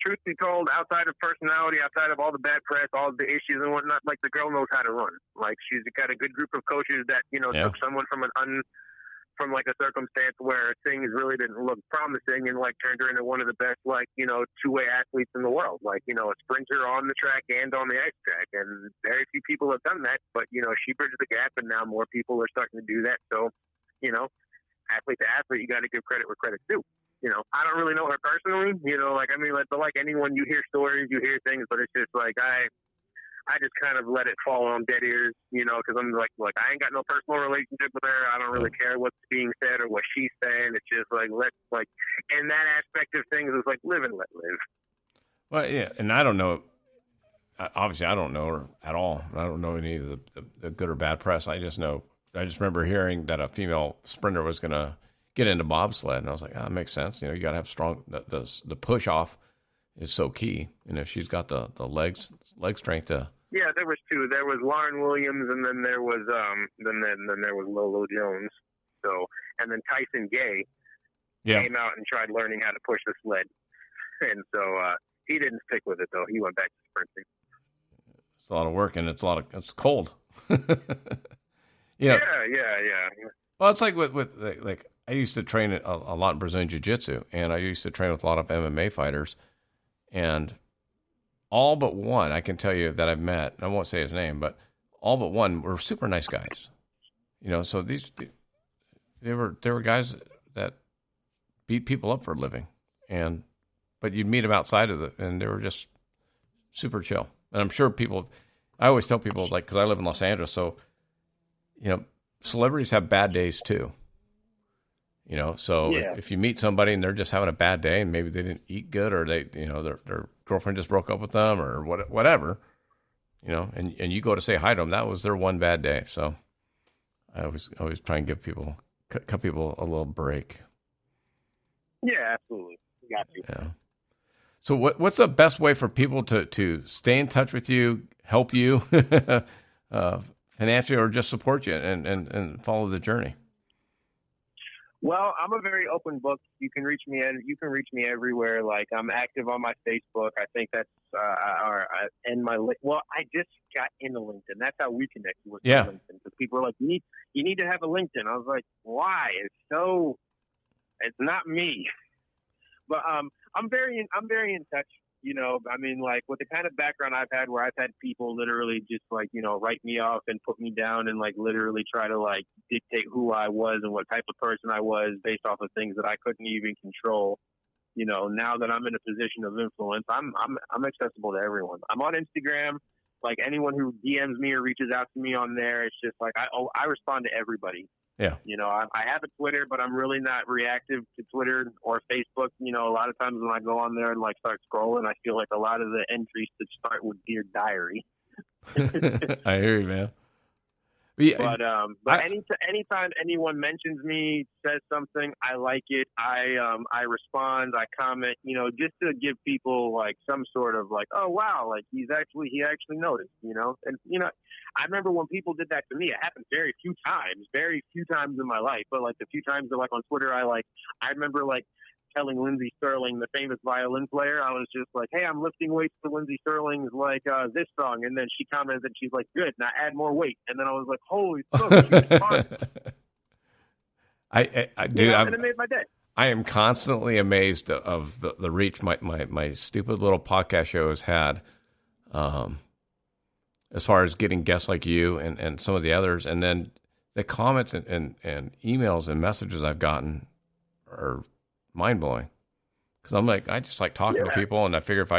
truth be told, outside of personality, outside of all the bad press, all the issues and whatnot, like, the girl knows how to run. Like, she's got a good group of coaches that, took someone from from like a circumstance where things really didn't look promising and like turned her into one of the best, like, two-way athletes in the world, like, a sprinter on the track and on the ice track. And very few people have done that, but, she bridged the gap and now more people are starting to do that. So, athlete to athlete, you got to give credit where credit's due. I don't really know her personally, but like anyone, you hear stories, you hear things, but it's just like, I just kind of let it fall on dead ears, because I'm like, I ain't got no personal relationship with her. I don't really care what's being said or what she's saying. It's just like, in that aspect of things, it's like live and let live. Well, yeah, and I don't know. Obviously, I don't know her at all. I don't know any of the good or bad press. I just remember hearing that a female sprinter was going to get into bobsled, and I was like, that makes sense. You got to have strong. The push off is so key, and if she's got the leg strength to. Yeah, there was two. There was Lauren Williams, and then there was then there was Lolo Jones. So, and then Tyson Gay came out and tried learning how to push the sled, and so he didn't stick with it though. He went back to sprinting. It's a lot of work, and it's cold. Yeah. Well, it's like with I used to train a lot in Brazilian Jiu-Jitsu, and I used to train with a lot of MMA fighters, and all but one, I can tell you that I've met, I won't say his name, but all but one were super nice guys. So they were guys that beat people up for a living, but you'd meet them outside of and they were just super chill. And I'm sure I always tell people, like, because I live in Los Angeles, so, celebrities have bad days too. If you meet somebody and they're just having a bad day and maybe they didn't eat good or they, their girlfriend just broke up with them or whatever, and you go to say hi to them, that was their one bad day. So I always try and cut people a little break. Yeah, absolutely. You got to. Yeah. So what's the best way for people to stay in touch with you, help you financially, or just support you and follow the journey? Well, I'm a very open book. You can reach me everywhere. Like, I'm active on my Facebook. I think that's and my I just got into LinkedIn. That's how we connected with LinkedIn. Because people are like, you need to have a LinkedIn. I was like, why? It's not me. But I'm very in touch. Like with the kind of background I've had, where I've had people literally just like, write me off and put me down and like literally try to like dictate who I was and what type of person I was based off of things that I couldn't even control. Now that I'm in a position of influence, I'm accessible to everyone. I'm on Instagram. Like anyone who DMs me or reaches out to me on there, it's just like I respond to everybody. Yeah. You know, I have a Twitter, but I'm really not reactive to Twitter or Facebook. You know, a lot of times when I go on there and like start scrolling, I feel like a lot of the entries that start with Dear Diary. I hear you, man. But anytime anyone mentions me, says something, I like it. I respond, I comment, you know, just to give people like some sort of like, oh wow, like he actually noticed, you know. And you know, I remember when people did that to me, it happened very few times in my life. But like the few times that like on Twitter, I remember like telling Lindsey Sterling, the famous violin player, I was just like, hey, I'm lifting weights to Lindsey Sterling's like this song. And then she commented and she's like, good, now add more weight. And then I was like, holy fuck, she was fun. Dude, and it made my day. I am constantly amazed of the reach my stupid little podcast show has had, as far as getting guests like you and some of the others. And then the comments and emails and messages I've gotten are mind-blowing, because I'm like, I just like talking to people, and I figure if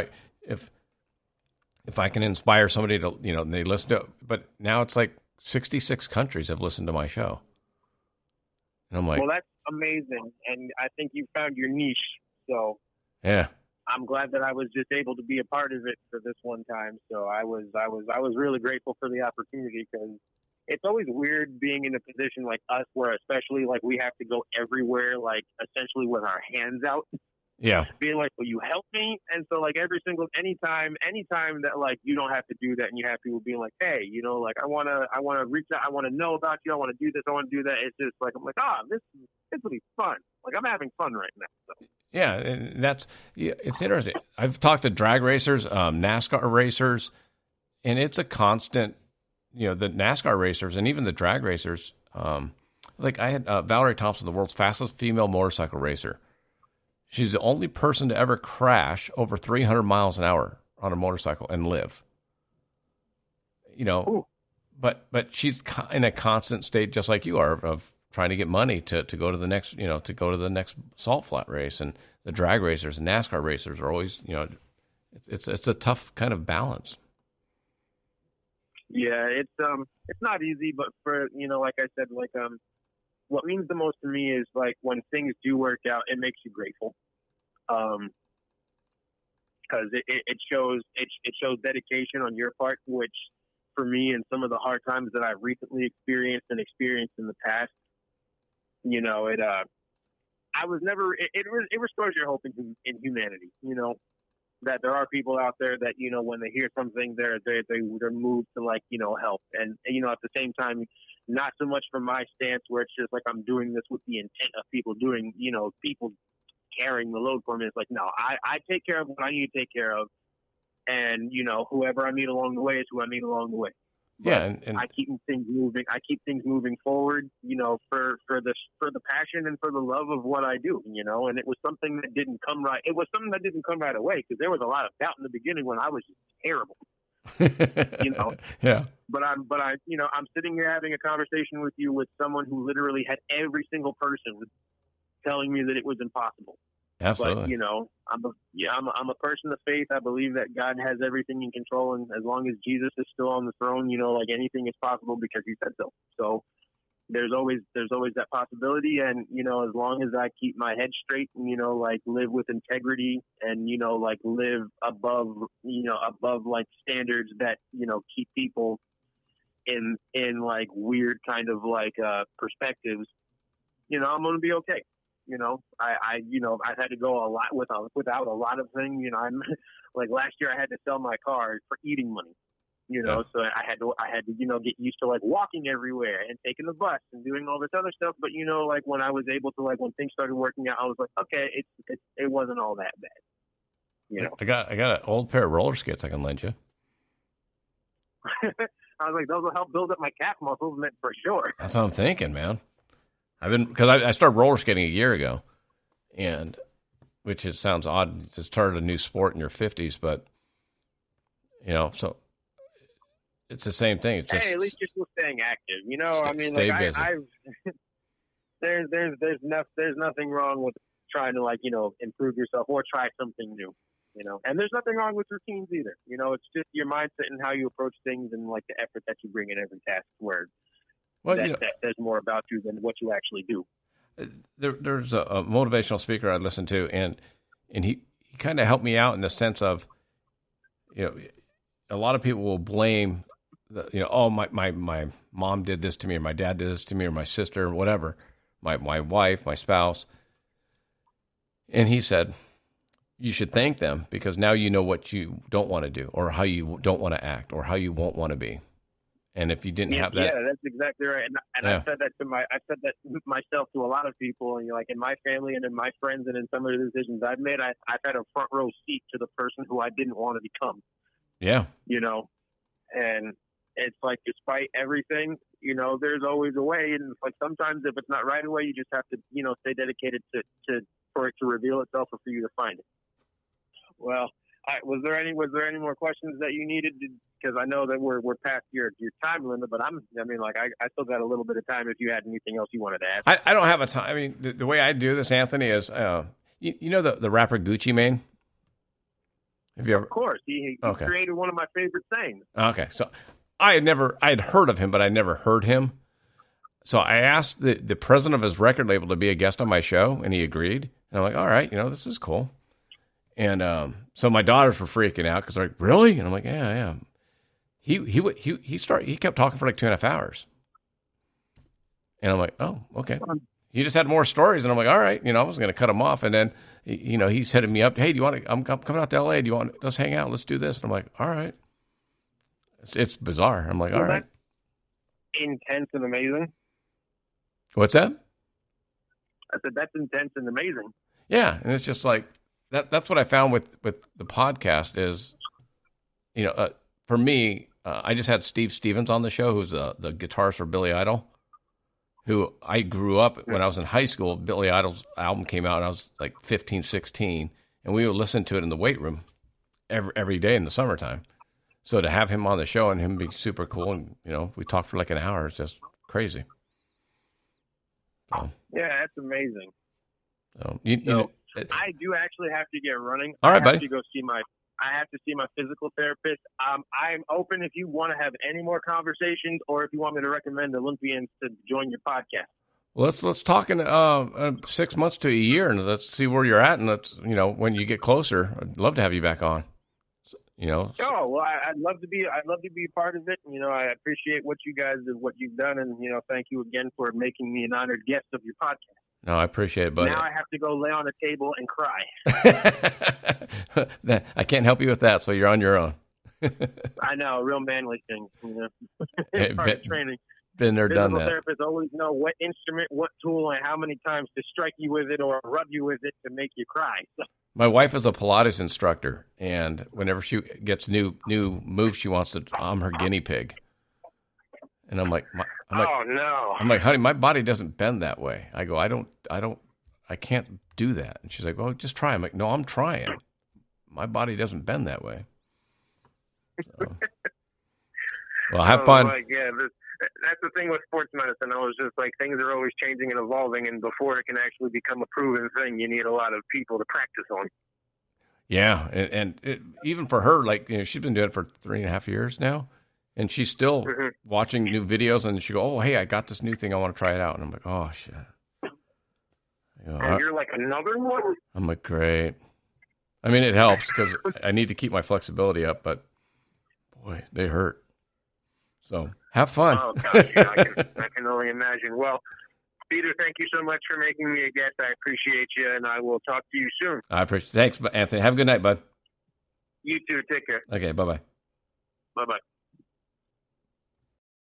I can inspire somebody to, you know, they listen to it. But now it's like 66 countries have listened to my show, and I'm like, well, that's amazing, and I think you found your niche. So yeah, I'm glad that I was just able to be a part of it for this one time. So I was really grateful for the opportunity, because it's always weird being in a position like us where especially like we have to go everywhere, like essentially with our hands out. Yeah. Being like, will you help me? And so like anytime that like you don't have to do that and you have people being like, hey, you know, like I want to reach out. I want to know about you. I want to do this. I want to do that. It's just like, I'm like, this will be fun. Like I'm having fun right now. So. Yeah. And it's interesting. I've talked to drag racers, NASCAR racers, and it's a constant, you know, the NASCAR racers and even the drag racers. Like I had Valerie Thompson, the world's fastest female motorcycle racer. She's the only person to ever crash over 300 miles an hour on a motorcycle and live. You know, but she's in a constant state, just like you are, of trying to get money to go to the next, you know, to go to the next salt flat race. And the drag racers and NASCAR racers are always, you know, it's a tough kind of balance. Yeah, it's not easy, but for, you know, like I said, like what means the most to me is like when things do work out, it makes you grateful, because it shows dedication on your part, which for me and some of the hard times that I've recently experienced in the past, you know, it restores your hope in humanity, you know. That there are people out there that, you know, when they hear something, they're moved to like, you know, help. And, you know, at the same time, not so much from my stance where it's just like I'm doing this with the intent of people doing, you know, people carrying the load for me. It's like, no, I take care of what I need to take care of. And, you know, whoever I meet along the way is who I meet along the way. But yeah, and I keep things moving. I keep things moving forward, you know, for the passion and for the love of what I do, you know. And it was something that didn't come right. It was something that didn't come right away, because there was a lot of doubt in the beginning when I was just terrible, you know. Yeah. But I'm sitting here having a conversation with you with someone who literally had every single person telling me that it was impossible. Absolutely. But, you know, I'm a person of faith. I believe that God has everything in control, and as long as Jesus is still on the throne, you know, like anything is possible because he said so. So there's always that possibility, and, you know, as long as I keep my head straight and, you know, like live with integrity and, you know, like live above like standards that, you know, keep people in like weird kind of like perspectives, you know, I'm going to be okay. You know, I've had to go a lot without a lot of things. You know, I'm like last year I had to sell my car for eating money. You know, so I had to, you know, get used to like walking everywhere and taking the bus and doing all this other stuff. But, you know, like when I was able to, like when things started working out, I was like, okay, it wasn't all that bad. You know, I got an old pair of roller skates I can lend you. I was like, those will help build up my calf muscles, for sure. That's what I'm thinking, man. Because I started roller skating a year ago, and which sounds odd to start a new sport in your 50s, but you know, so it's the same thing. It's just, hey, at least you're still staying active. You know, I mean, stay like busy. there's nothing wrong with trying to, like, you know, improve yourself or try something new. You know, and there's nothing wrong with routines either. You know, it's just your mindset and how you approach things and like the effort that you bring in every task. Where that says more about you than what you actually do. There's a motivational speaker I listen to, and he kind of helped me out in the sense of, a lot of people will blame, my mom did this to me, or my dad did this to me, or my sister, or whatever, my wife, my spouse. And he said, you should thank them because now you know what you don't want to do, or how you don't want to act, or how you won't want to be. And if you didn't have that, that's exactly right. And I said that myself to a lot of people, and like in my family and in my friends and in some of the decisions I've made, I've had a front row seat to the person who I didn't want to become. Yeah. And it's like, despite everything, there's always a way. And it's like, sometimes if it's not right away, you just have to, stay dedicated for it to reveal itself or for you to find it. Well, was there any more questions that you needed? Because I know that we're past your time limit, but I still got a little bit of time if you had anything else you wanted to ask. I don't have a time. I mean, the way I do this, Anthony, is the rapper Gucci Mane? Have you ever? Of course. He created one of my favorite things. Okay. So I had heard of him, but I never heard him. So I asked the president of his record label to be a guest on my show, and he agreed. And I'm like, all right, this is cool. And so my daughters were freaking out because they're like, really? And I'm like, yeah. He kept talking for like 2.5 hours. And I'm like, oh, okay. He just had more stories, and I'm like, all right, I was going to cut him off. And then, he's hitting me up. Hey, do you want to? I'm coming out to LA. Do you want? Let's hang out. Let's do this. And I'm like, all right. It's bizarre. I'm like, all right. Intense and amazing. What's that? I said that's intense and amazing. Yeah, and it's just like that's what I found with the podcast is, for me, I just had Steve Stevens on the show, who's the guitarist for Billy Idol, who I grew up when I was in high school. Billy Idol's album came out, and I was like 15, 16, and we would listen to it in the weight room every day in the summertime. So to have him on the show and him be super cool, and we talked for like an hour, it's just crazy. So. Yeah, that's amazing. So, I do actually have to get running. All right, buddy. I have to see my physical therapist. I'm open if you want to have any more conversations, or if you want me to recommend Olympians to join your podcast. Well, let's talk in 6 months to a year, and let's see where you're at, and let's when you get closer, I'd love to have you back on. Oh well, I'd love to be a part of it. I appreciate what you've done, and thank you again for making me an honored guest of your podcast. No, I appreciate it, buddy. Now I have to go lay on a table and cry. I can't help you with that, so you're on your own. I know, real manly thing. It's part of training. Been there, done that. Therapists always know what instrument, what tool, and how many times to strike you with it or rub you with it to make you cry. So. My wife is a Pilates instructor, and whenever she gets new moves, she wants to. I'm her guinea pig. And I'm like, oh no! I'm like, honey, my body doesn't bend that way. I go, I can't do that. And she's like, well, just try. I'm like, no, I'm trying. My body doesn't bend that way. So. Well, have fun. That's the thing with sports medicine. I was just like, things are always changing and evolving, and before it can actually become a proven thing, you need a lot of people to practice on. Yeah, and even for her, like she's been doing it for 3.5 years now. And she's still watching new videos, and she go, oh, hey, I got this new thing. I want to try it out. And I'm like, oh, shit. And you're like, another one? I'm like, great. I mean, it helps because I need to keep my flexibility up, but, boy, they hurt. So have fun. Oh, gosh, yeah, I can only imagine. Well, Peter, thank you so much for making me a guest. I appreciate you, and I will talk to you soon. I appreciate it. Thanks, Anthony. Have a good night, bud. You too. Take care. Okay, bye-bye. Bye-bye.